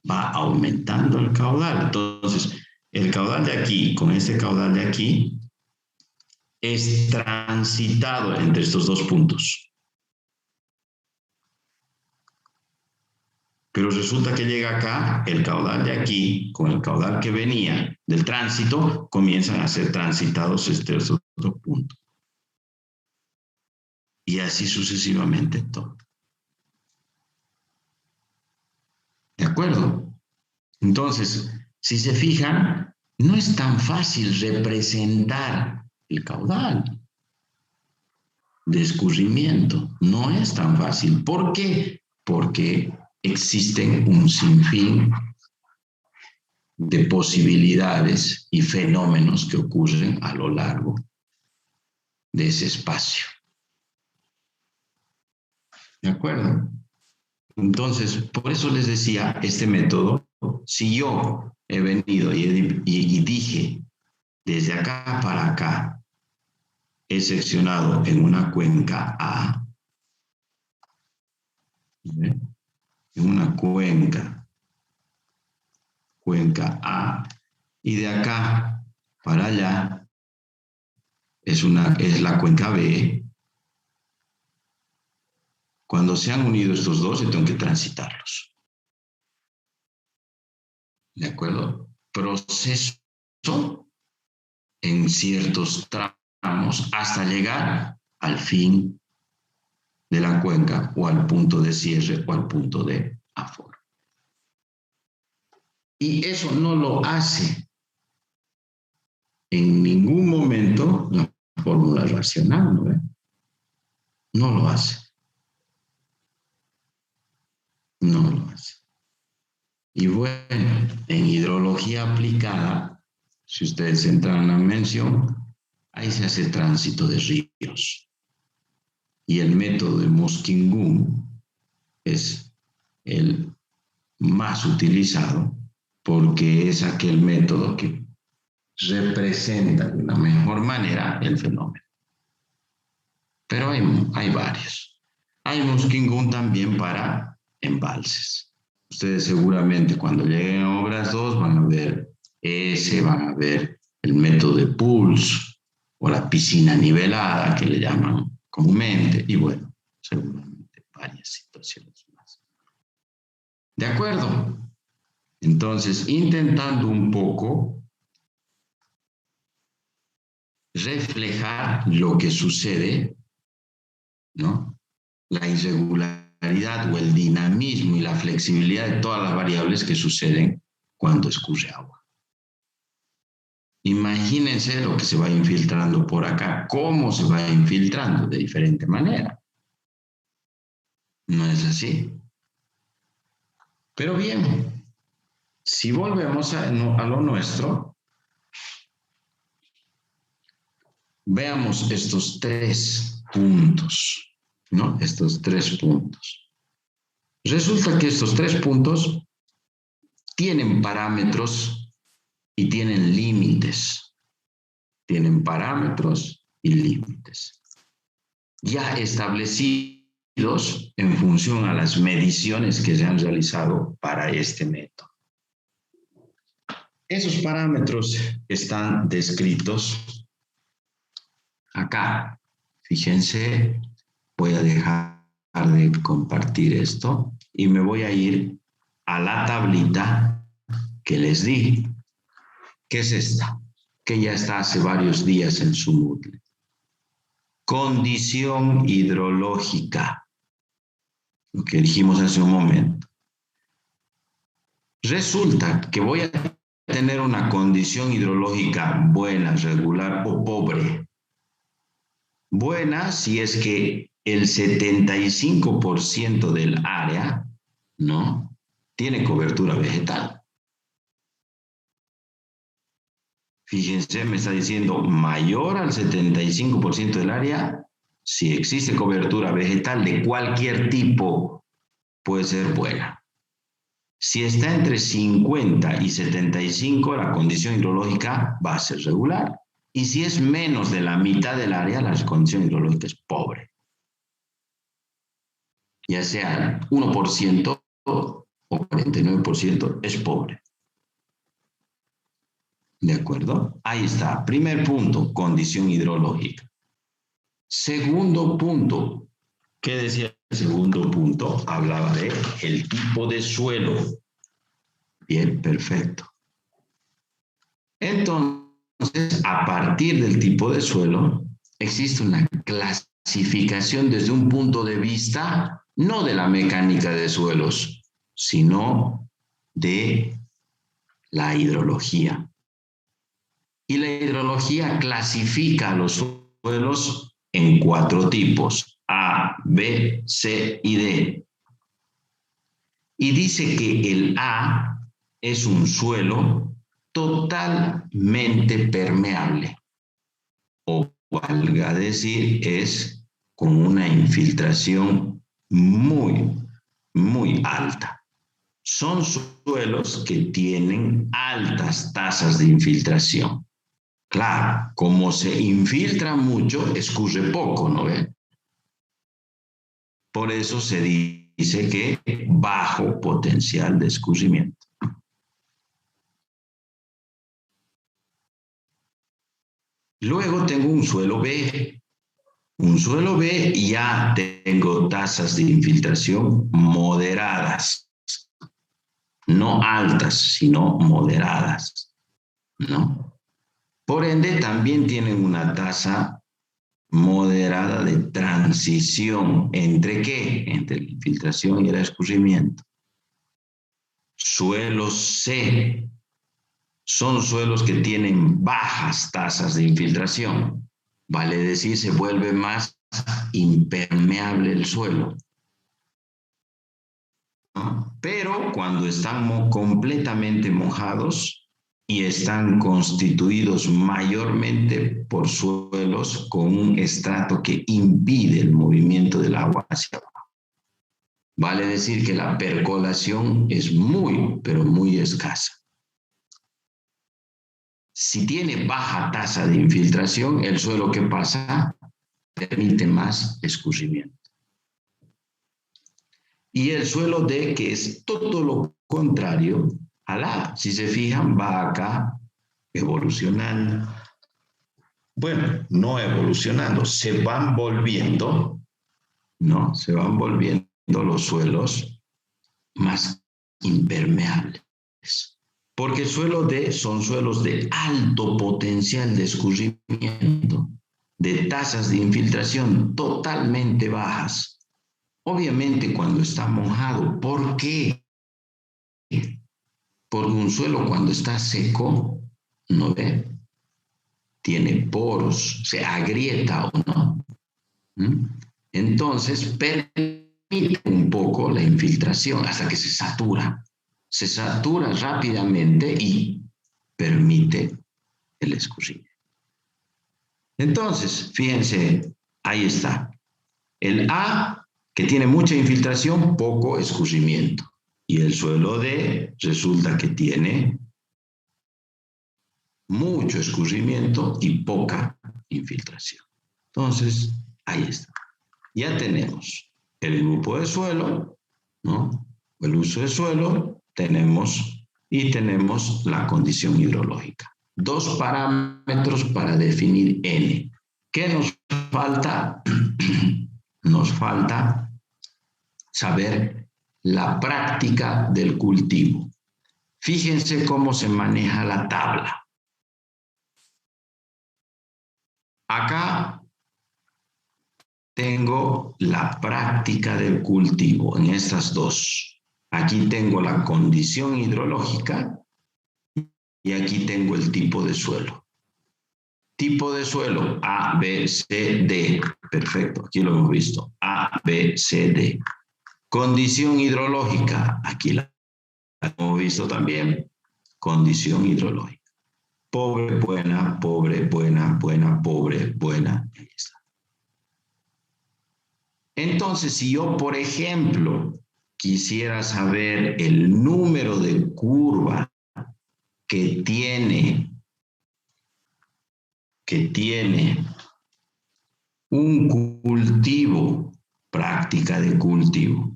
Va aumentando el caudal. Entonces, el caudal de aquí con este caudal de aquí es transitado entre estos dos puntos. Pero resulta que llega acá, el caudal de aquí con el caudal que venía del tránsito comienzan a ser transitados estos dos puntos. Y así sucesivamente todo. ¿De acuerdo? Entonces, si se fijan, no es tan fácil representar el caudal de escurrimiento. No es tan fácil. ¿Por qué? Porque existen un sinfín de posibilidades y fenómenos que ocurren a lo largo de ese espacio. ¿De acuerdo? Entonces, por eso les decía, este método, si yo he venido y dije, desde acá para acá, he seccionado en una cuenca A, ¿ve? En una cuenca A, y de acá para allá es la cuenca B. Cuando se han unido estos dos, yo tengo que transitarlos. ¿De acuerdo? Proceso en ciertos tramos hasta llegar al fin de la cuenca o al punto de cierre o al punto de aforo. Y eso no lo hace en ningún momento la fórmula racional, ¿no ve? No lo hace. No lo hace. Y bueno, en hidrología aplicada, si ustedes entran a la mención, ahí se hace tránsito de ríos. Y el método de Muskingum es el más utilizado porque es aquel método que representa de una mejor manera el fenómeno. Pero hay varios. Hay Muskingum también para embalses. Ustedes seguramente cuando lleguen a obras 2 van a ver van a ver el método de Pulse o la piscina nivelada que le llaman comúnmente y bueno, seguramente varias situaciones más. ¿De acuerdo? Entonces, intentando un poco reflejar lo que sucede, ¿no? La irregularidad o el dinamismo y la flexibilidad de todas las variables que suceden cuando escurre agua. Imagínense lo que se va infiltrando por acá, cómo se va infiltrando de diferente manera. ¿No es así? Pero bien, si volvemos a lo nuestro, veamos estos 3 puntos, ¿no? Estos 3 puntos. Resulta que estos 3 puntos tienen parámetros y tienen límites. Tienen parámetros y límites ya establecidos en función a las mediciones que se han realizado para este método. Esos parámetros están descritos acá. Fíjense, voy a dejar de compartir esto y me voy a ir a la tablita que les di, que es esta, que ya está hace varios días en su Moodle. Condición hidrológica, lo que dijimos hace un momento. Resulta que voy a tener una condición hidrológica buena, regular o pobre. Buena si es que el 75% del área, ¿no?, tiene cobertura vegetal. Fíjense, me está diciendo mayor al 75% del área, si existe cobertura vegetal de cualquier tipo, puede ser buena. Si está entre 50 y 75, la condición hidrológica va a ser regular. Y si es menos de la mitad del área, la condición hidrológica es pobre. Ya sea 1% o 49% es pobre. ¿De acuerdo? Ahí está. Primer punto, condición hidrológica. Segundo punto, ¿qué decía el segundo punto? Hablaba de el tipo de suelo. Bien, perfecto. Entonces, a partir del tipo de suelo, existe una clasificación desde un punto de vista no de la mecánica de suelos, sino de la hidrología. Y la hidrología clasifica a los suelos en 4 tipos, A, B, C y D. Y dice que el A es un suelo totalmente permeable, o valga decir, es con una infiltración muy, muy alta. Son suelos que tienen altas tasas de infiltración. Claro, como se infiltra mucho, escurre poco, ¿no ve? Por eso se dice que bajo potencial de escurrimiento. Luego tengo un suelo B. Un suelo B ya tengo tasas de infiltración moderadas. No altas, sino moderadas, ¿no? Por ende, también tienen una tasa moderada de transición. ¿Entre qué? Entre la infiltración y el escurrimiento. Suelos C son suelos que tienen bajas tasas de infiltración. Vale decir, se vuelve más impermeable el suelo. ¿No? Pero cuando están completamente mojados y están constituidos mayormente por suelos con un estrato que impide el movimiento del agua hacia abajo. Vale decir que la percolación es muy, pero muy escasa. Si tiene baja tasa de infiltración, el suelo que pasa permite más escurrimiento. Y el suelo D, que es todo lo contrario a la, si se fijan, va acá evolucionando. Bueno, no evolucionando, se van volviendo, ¿no? Se van volviendo los suelos más impermeables. Porque el suelo D son suelos de alto potencial de escurrimiento, de tasas de infiltración totalmente bajas. Obviamente cuando está mojado, ¿por qué? Porque un suelo cuando está seco, ¿no ve? Tiene poros, se agrieta o no. Entonces permite un poco la infiltración hasta que se satura. se satura rápidamente y permite el escurrimiento. Entonces, fíjense, ahí está. El A, que tiene mucha infiltración, poco escurrimiento. Y el suelo D resulta que tiene mucho escurrimiento y poca infiltración. Entonces, ahí está. Ya tenemos el grupo de suelo, ¿no? El uso de suelo, tenemos la condición hidrológica. Dos parámetros para definir N. ¿Qué nos falta? Nos falta saber la práctica del cultivo. Fíjense cómo se maneja la tabla. Acá tengo la práctica del cultivo en estas dos. Aquí tengo la condición hidrológica y aquí tengo el tipo de suelo. Tipo de suelo, A, B, C, D. Perfecto, aquí lo hemos visto. A, B, C, D. Condición hidrológica, aquí la hemos visto también. Condición hidrológica. Pobre, buena, pobre, buena, buena, pobre, buena. Ahí está. Entonces, si yo, por ejemplo, quisiera saber el número de curva que tiene un cultivo, práctica de cultivo,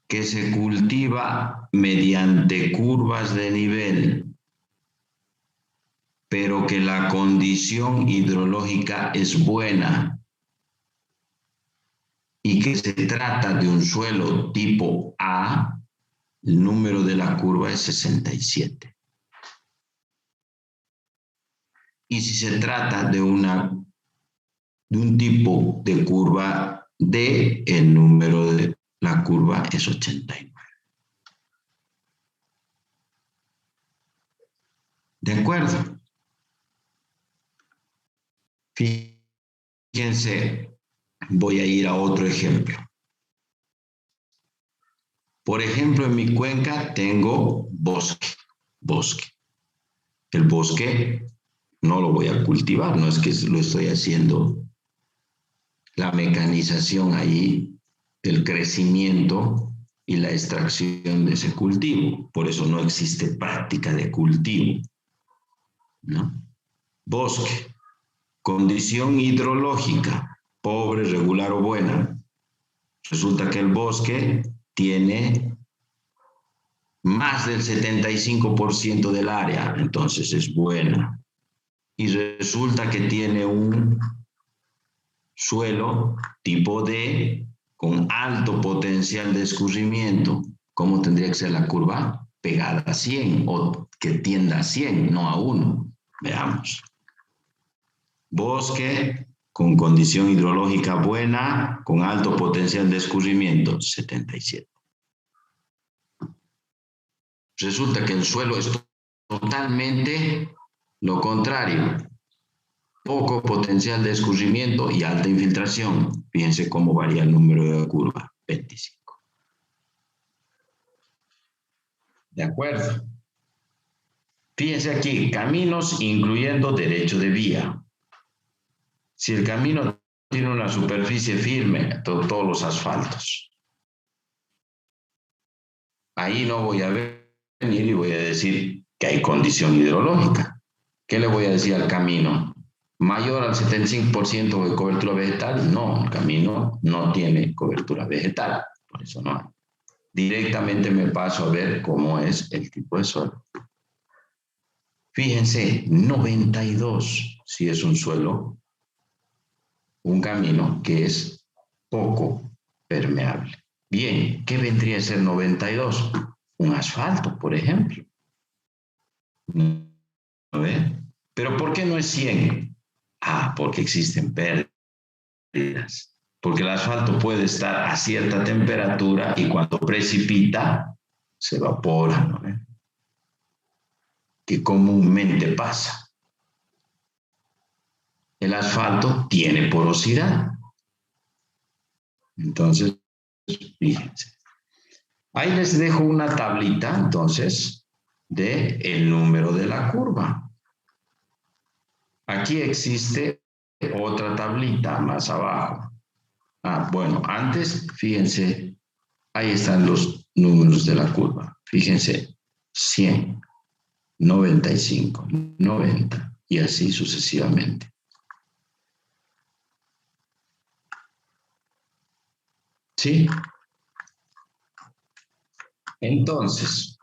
que se cultiva mediante curvas de nivel, pero que la condición hidrológica es buena y que se trata de un suelo tipo A, el número de la curva es 67. Y si se trata de un tipo de curva D, el número de la curva es 89. ¿De acuerdo? Fíjense, voy a ir a otro ejemplo. Por ejemplo, en mi cuenca tengo bosque. El bosque no lo voy a cultivar, no es que lo estoy haciendo. La mecanización ahí, el crecimiento y la extracción de ese cultivo. Por eso no existe práctica de cultivo, ¿no? Bosque, condición hidrológica, pobre, regular o buena. Resulta que el bosque tiene más del 75% del área, entonces es buena. Y resulta que tiene un suelo tipo D con alto potencial de escurrimiento. ¿Cómo tendría que ser la curva? Pegada a 100 o que tienda a 100, no a 1. Veamos. Bosque con condición hidrológica buena, con alto potencial de escurrimiento, 77. Resulta que el suelo es totalmente lo contrario. Poco potencial de escurrimiento y alta infiltración. Fíjense cómo varía el número de curva, 25. ¿De acuerdo? Fíjense aquí, caminos incluyendo derecho de vía. Si el camino tiene una superficie firme, todos los asfaltos, ahí no voy a venir y voy a decir que hay condición hidrológica. ¿Qué le voy a decir al camino? ¿Mayor al 75% de cobertura vegetal? No, el camino no tiene cobertura vegetal, por eso no hay. Directamente me paso a ver cómo es el tipo de suelo. Fíjense, 92 si es un suelo, un camino que es poco permeable. Bien, ¿qué vendría a ser 92? Un asfalto, por ejemplo. ¿No ve? ¿Pero por qué no es 100? Ah, porque existen pérdidas. Porque el asfalto puede estar a cierta temperatura y cuando precipita, se evapora, ¿no ve? Que comúnmente pasa. El asfalto tiene porosidad. Entonces, fíjense. Ahí les dejo una tablita, entonces, de el número de la curva. Aquí existe otra tablita más abajo. Bueno, antes, fíjense, ahí están los números de la curva. Fíjense, 100, 95, 90 y así sucesivamente. ¿Sí? Entonces,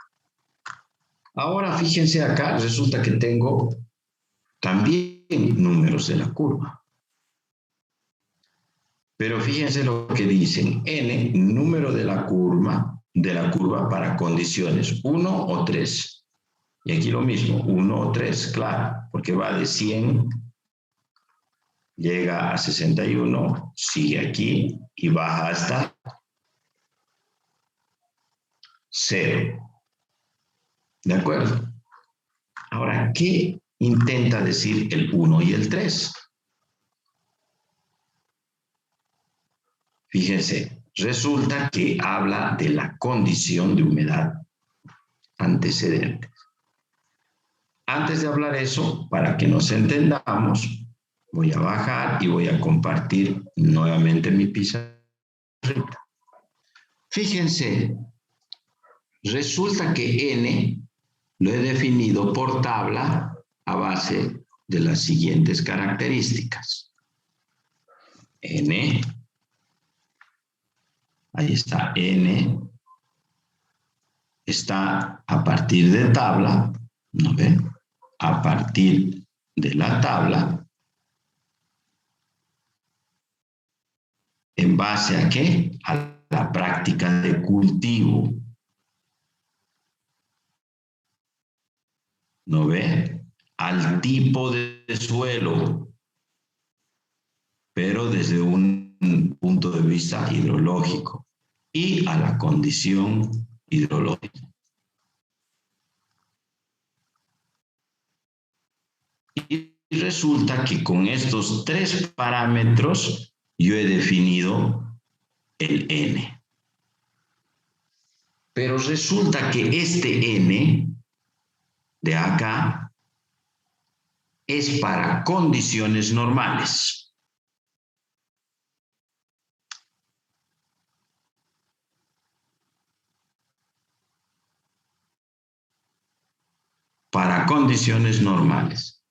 ahora fíjense acá, resulta que tengo también números de la curva. Pero fíjense lo que dicen, n, número de la curva para condiciones 1 o 3. Y aquí lo mismo, 1 o 3, claro, porque va de 100, llega a 61, sigue aquí y baja hasta 0. ¿De acuerdo? Ahora, ¿qué intenta decir el 1 y el 3? Fíjense, resulta que habla de la condición de humedad antecedente. Antes de hablar eso, para que nos entendamos, voy a bajar y voy a compartir nuevamente mi pizarrita. Fíjense, resulta que n lo he definido por tabla a base de las siguientes características. N, ahí está n, está a partir de tabla, ¿no ve? A partir de la tabla, ¿en base a qué? A la práctica de cultivo. ¿No ve? Al tipo de suelo, pero desde un punto de vista hidrológico y a la condición hidrológica. Y resulta que con estos tres parámetros yo he definido el n. Pero resulta que este n de acá es para condiciones normales. Para condiciones normales.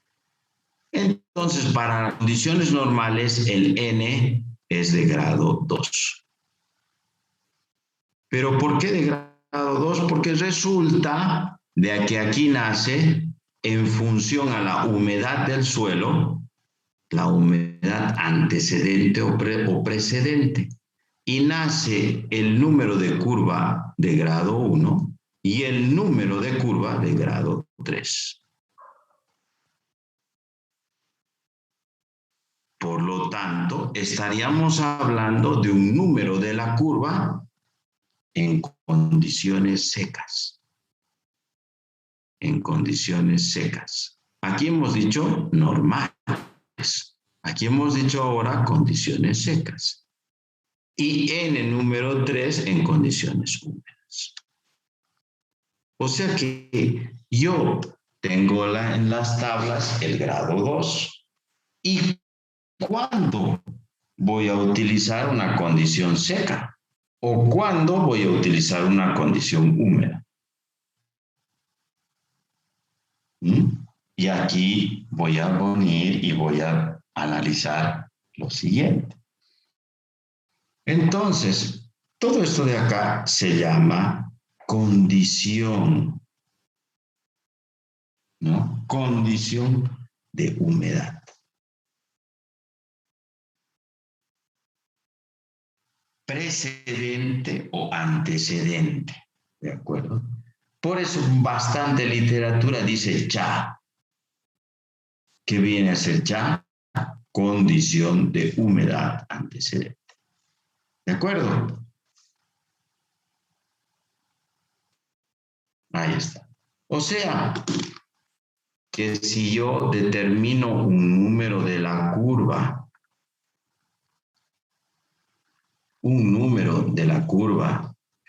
Entonces, para condiciones normales, el n es de grado 2. ¿Pero por qué de grado 2? Porque resulta de que aquí nace, en función a la humedad del suelo, la humedad antecedente o precedente. Y nace el número de curva de grado 1 y el número de curva de grado 3. Por lo tanto, estaríamos hablando de un número de la curva en condiciones secas. En condiciones secas. Aquí hemos dicho normales. Aquí hemos dicho ahora condiciones secas. Y n número 3 en condiciones húmedas. O sea que yo tengo en las tablas el grado 2. ¿Y cuándo voy a utilizar una condición seca? ¿O cuándo voy a utilizar una condición húmeda? Y aquí voy a venir y voy a analizar lo siguiente. Entonces, todo esto de acá se llama condición, ¿no? Condición de humedad. Precedente o antecedente, ¿de acuerdo? Por eso bastante literatura dice ya. ¿Qué viene a ser ya? Condición de humedad antecedente. ¿De acuerdo? Ahí está. O sea, que si yo determino un número de la curva,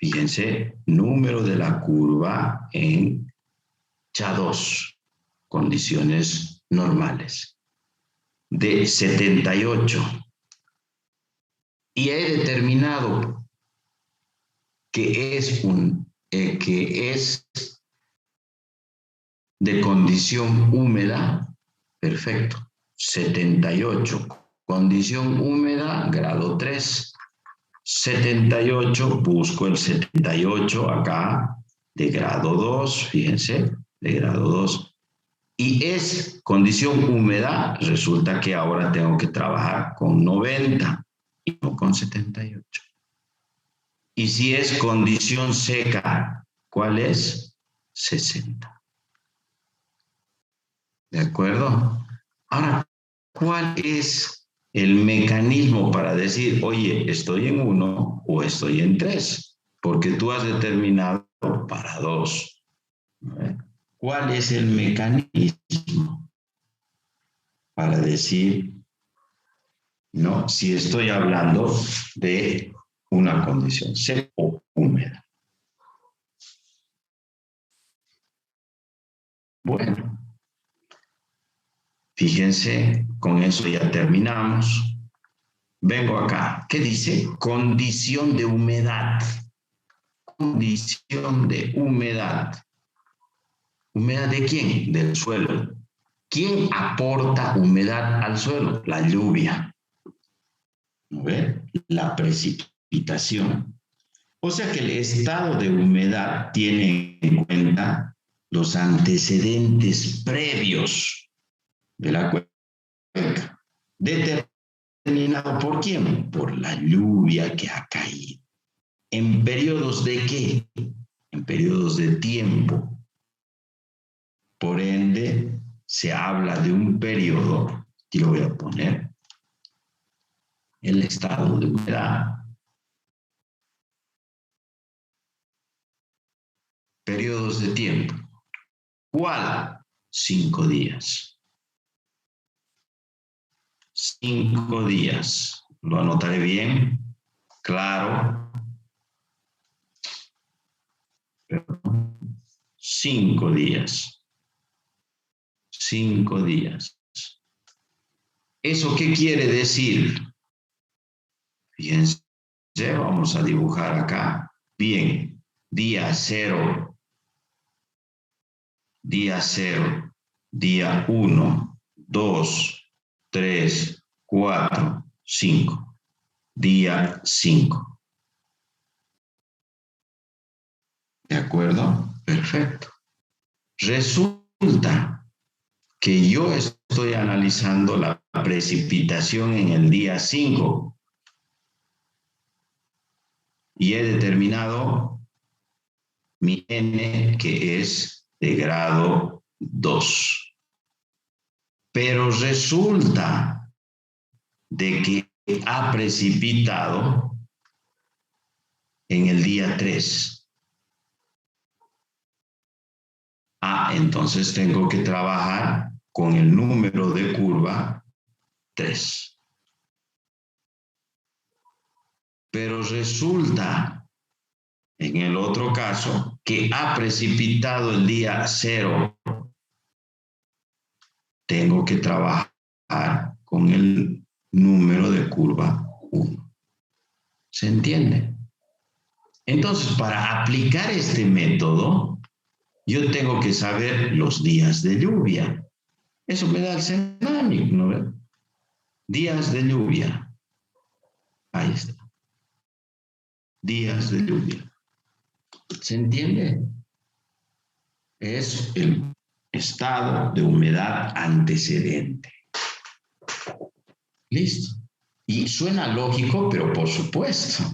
Fíjense, número de la curva en CHA2, condiciones normales, de 78. Y he determinado que es de condición húmeda, perfecto, 78. Condición húmeda, grado 3. 78, busco el 78 acá, de grado 2, fíjense, de grado 2. Y es condición húmeda, resulta que ahora tengo que trabajar con 90 y no con 78. Y si es condición seca, ¿cuál es? 60. ¿De acuerdo? Ahora, ¿cuál es el mecanismo para decir, oye, estoy en 1 o estoy en 3? Porque tú has determinado para 2. ¿Cuál es el mecanismo para decir, no, si estoy hablando de una condición seca o húmeda? Bueno, fíjense, con eso ya terminamos. Vengo acá. ¿Qué dice? Condición de humedad. Condición de humedad. ¿Humedad de quién? Del suelo. ¿Quién aporta humedad al suelo? La lluvia. ¿No ve? La precipitación. O sea que el estado de humedad tiene en cuenta los antecedentes previos de la cuenca. ¿Determinado por quién? Por la lluvia que ha caído. ¿En periodos de qué? En periodos de tiempo. Por ende, se habla de un periodo, y lo voy a poner, el estado de humedad. Periodos de tiempo. ¿Cuál? 5 días. 5 días. ¿Lo anotaré bien? Claro. 5 días. 5 días. ¿Eso qué quiere decir? Fíjense, vamos a dibujar acá. Bien, día 0. Día 0. Día 1, 2, 3, 4, 5. Día 5. ¿De acuerdo? Perfecto. Resulta que yo estoy analizando la precipitación en el día 5 y he determinado mi N, que es de grado 2. Pero resulta de que ha precipitado en el día 3. Entonces tengo que trabajar con el número de curva 3. Pero resulta, en el otro caso, que ha precipitado el día 0. Tengo que trabajar con el número de curva 1. ¿Se entiende? Entonces, para aplicar este método, yo tengo que saber los días de lluvia. Eso me da el Senamic, ¿no ve? Días de lluvia. Ahí está. Días de lluvia. ¿Se entiende? Es el estado de humedad antecedente. Listo. Y suena lógico, pero por supuesto.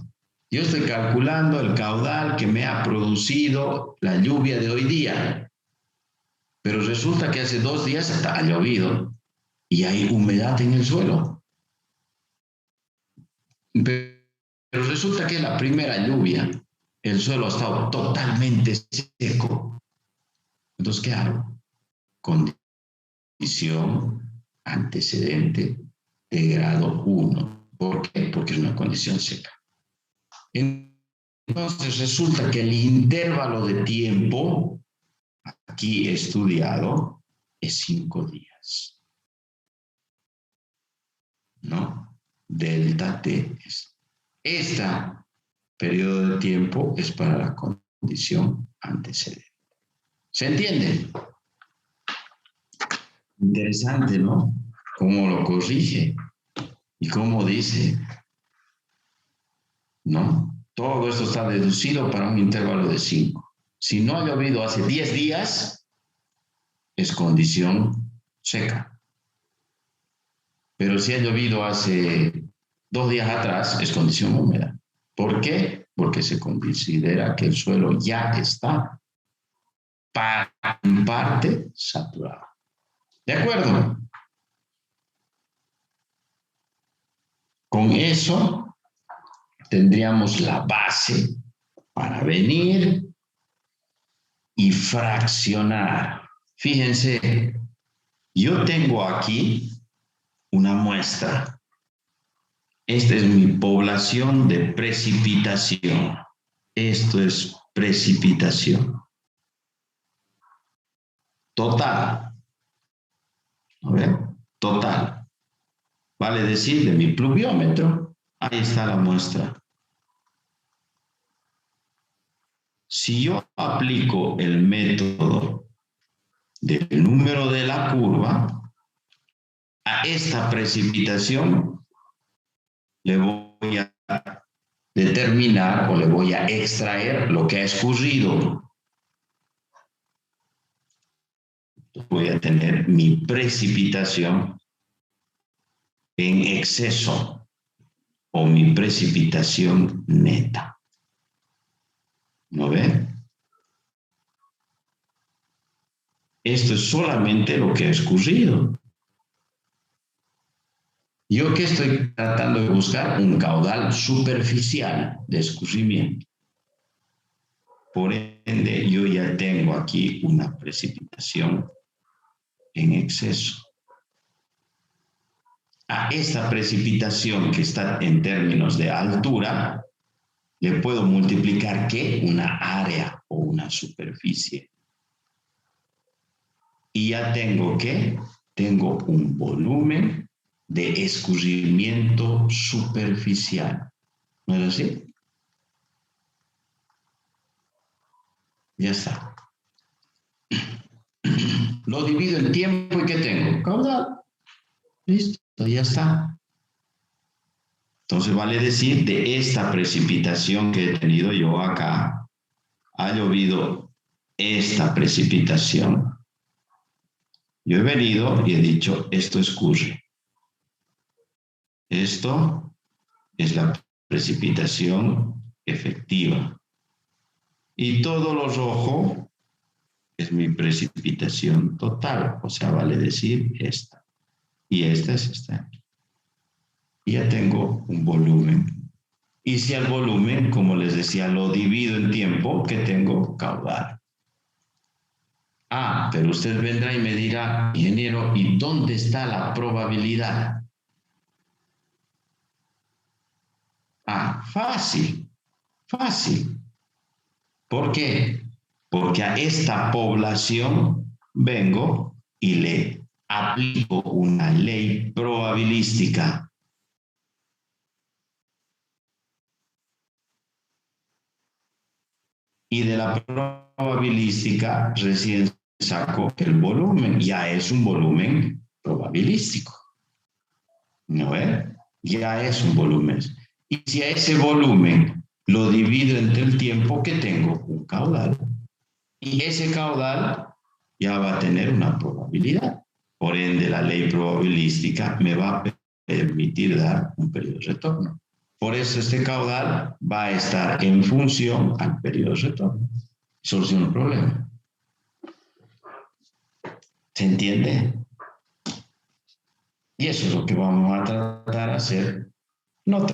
Yo estoy calculando el caudal que me ha producido la lluvia de hoy día. Pero resulta que hace 2 días hasta ha llovido y hay humedad en el suelo. Pero resulta que la primera lluvia, el suelo ha estado totalmente seco. Entonces, ¿qué hago? Condición antecedente de grado 1. ¿Por qué? Porque es una condición seca. Entonces resulta que el intervalo de tiempo aquí estudiado es 5 días, ¿no? Delta T. Este periodo de tiempo es para la condición antecedente. ¿Se entiende? Interesante, ¿no? Cómo lo corrige y cómo dice, ¿no? Todo esto está deducido para un intervalo de 5. Si no ha llovido hace 10 días, es condición seca. Pero si ha llovido hace 2 días atrás, es condición húmeda. ¿Por qué? Porque se considera que el suelo ya está en parte saturado. ¿De acuerdo? Con eso tendríamos la base para venir y fraccionar. Fíjense, yo tengo aquí una muestra. Esta es mi población de precipitación. Esto es precipitación total. ¿No ven? Total. Vale decir, de mi pluviómetro, ahí está la muestra. Si yo aplico el método del número de la curva a esta precipitación, le voy a determinar o le voy a extraer lo que ha escurrido. Voy a tener mi precipitación en exceso o mi precipitación neta. ¿No ven? Esto es solamente lo que ha escurrido. Yo que estoy tratando de buscar un caudal superficial de escurrimiento. Por ende, yo ya tengo aquí una precipitación en exceso. A esta precipitación que está en términos de altura, le puedo multiplicar ¿qué? Una área o una superficie. Y ya tengo ¿qué? Tengo un volumen de escurrimiento superficial. ¿No es así? Ya está. Lo divido en tiempo y ¿qué tengo? Caudal. Listo, ya está. Entonces vale decir, de esta precipitación que he tenido yo acá, ha llovido esta precipitación. Yo he venido y he dicho, esto escurre. Esto es la precipitación efectiva. Y todo lo rojo es mi precipitación total, o sea, vale decir esta. Y esta es esta. Y ya tengo un volumen. Y si al volumen, como les decía, lo divido en tiempo, que tengo caudal. Ah, pero usted vendrá y me dirá, ingeniero, ¿y dónde está la probabilidad? Ah, fácil, fácil. ¿Por qué? Porque a esta población vengo y le aplico una ley probabilística. Y de la probabilística recién saco el volumen. Ya es un volumen probabilístico. ¿No es? Ya es un volumen. Y si a ese volumen lo divido entre el tiempo que tengo, un caudal, y ese caudal ya va a tener una probabilidad. Por ende, la ley probabilística me va a permitir dar un periodo de retorno. Por eso este caudal va a estar en función al periodo de retorno. Soluciona el problema. ¿Se entiende? Y eso es lo que vamos a tratar de hacer. No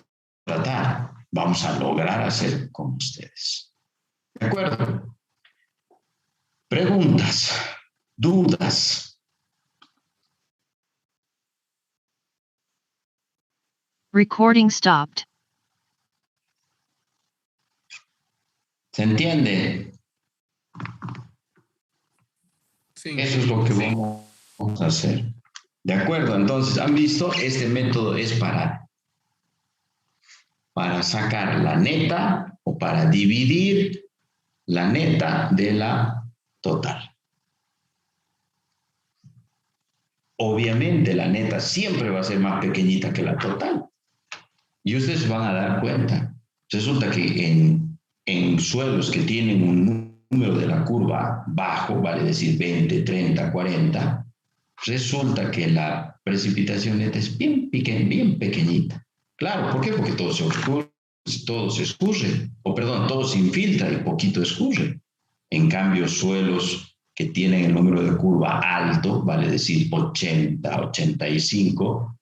tratar, vamos a lograr hacer con ustedes. ¿De acuerdo? Preguntas, dudas. Recording stopped. ¿Se entiende? Sí, Eso es lo que vamos a hacer. ¿De acuerdo? Entonces, ¿han visto? Este método es para sacar la neta o para dividir la neta de la total. Obviamente la neta siempre va a ser más pequeñita que la total. Y ustedes se van a dar cuenta. Resulta que en suelos que tienen un número de la curva bajo, vale decir 20, 30, 40, resulta que la precipitación neta es bien pequeñita. Claro, ¿por qué? Porque todo se oscurece, todo se escurre, todo se infiltra y poquito escurre. En cambio, suelos que tienen el número de curva alto, vale decir 80, 85,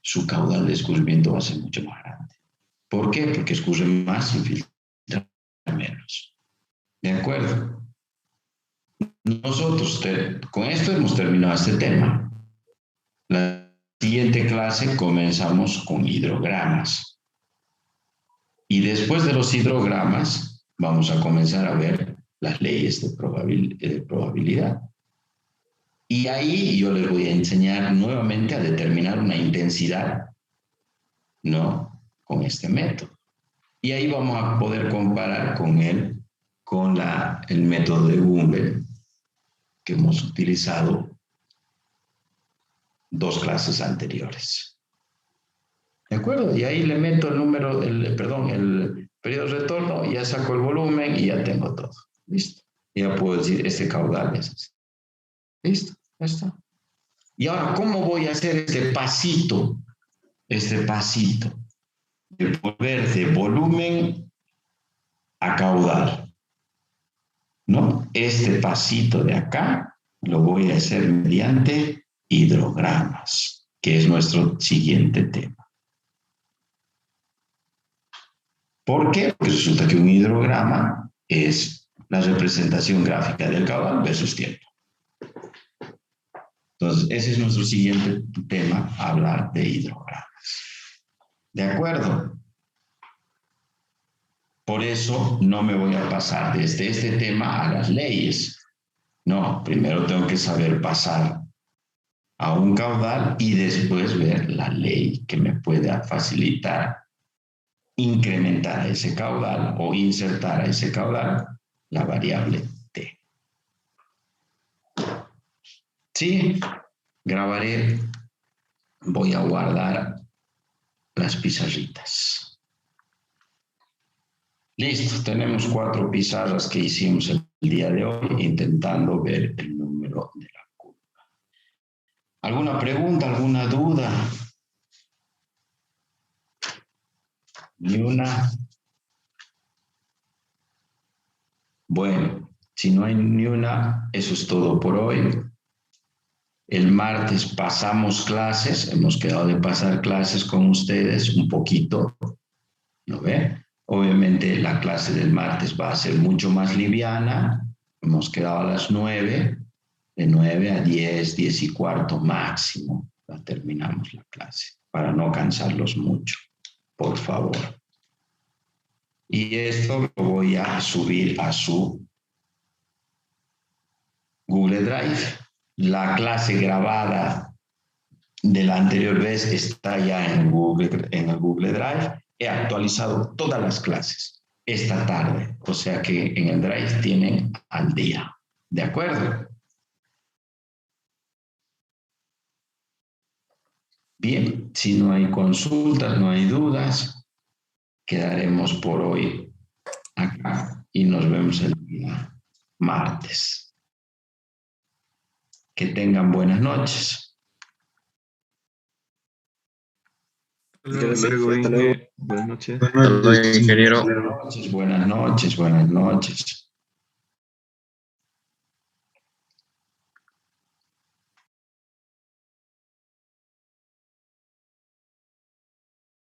su caudal de escurrimiento va a ser mucho más grande. ¿Por qué? Porque escurre más y filtra menos. ¿De acuerdo? Nosotros con esto hemos terminado este tema. La siguiente clase comenzamos con hidrogramas. Y después de los hidrogramas vamos a comenzar a ver las leyes de probabilidad. Y ahí yo les voy a enseñar nuevamente a determinar una intensidad, ¿no? Con este método. Y ahí vamos a poder comparar con el método de Gumbel que hemos utilizado 2 clases anteriores. ¿De acuerdo? Y ahí le meto el periodo de retorno, ya saco el volumen y ya tengo todo. ¿Listo? Ya puedo decir, este caudal es así. ¿Listo? Ya está. Y ahora, ¿cómo voy a hacer este pasito? De volver de volumen a caudal. ¿No? Este pasito de acá lo voy a hacer mediante hidrogramas, que es nuestro siguiente tema. ¿Por qué? Porque resulta que un hidrograma es la representación gráfica del caudal versus tiempo. Entonces, ese es nuestro siguiente tema, hablar de hidrogramas. ¿De acuerdo? Por eso no me voy a pasar desde este tema a las leyes. No, primero tengo que saber pasar a un caudal y después ver la ley que me pueda facilitar incrementar a ese caudal o insertar a ese caudal la variable t. Sí, grabaré, voy a guardar las pizarritas. Listo, tenemos 4 pizarras que hicimos el día de hoy intentando ver el número de la curva. ¿Alguna pregunta, alguna duda? Ni una. Bueno, si no hay ni una, eso es todo por hoy. El martes pasamos clases, hemos quedado de pasar clases con ustedes un poquito, ¿no ve? Obviamente la clase del martes va a ser mucho más liviana, hemos quedado a las 9, de 9 a 10, 10 y cuarto máximo, la terminamos la clase, para no cansarlos mucho, por favor. Y esto lo voy a subir a su Google Drive. La clase grabada de la anterior vez está ya en el Google Drive. He actualizado todas las clases esta tarde, o sea que en el Drive tienen al día. ¿De acuerdo? Bien, si no hay consultas, no hay dudas, quedaremos por hoy acá y nos vemos el día martes. Que tengan buenas noches. Hasta luego, Hasta luego. Inge. Buenas noches. Hasta luego, ingeniero. Buenas noches, buenas noches, buenas noches.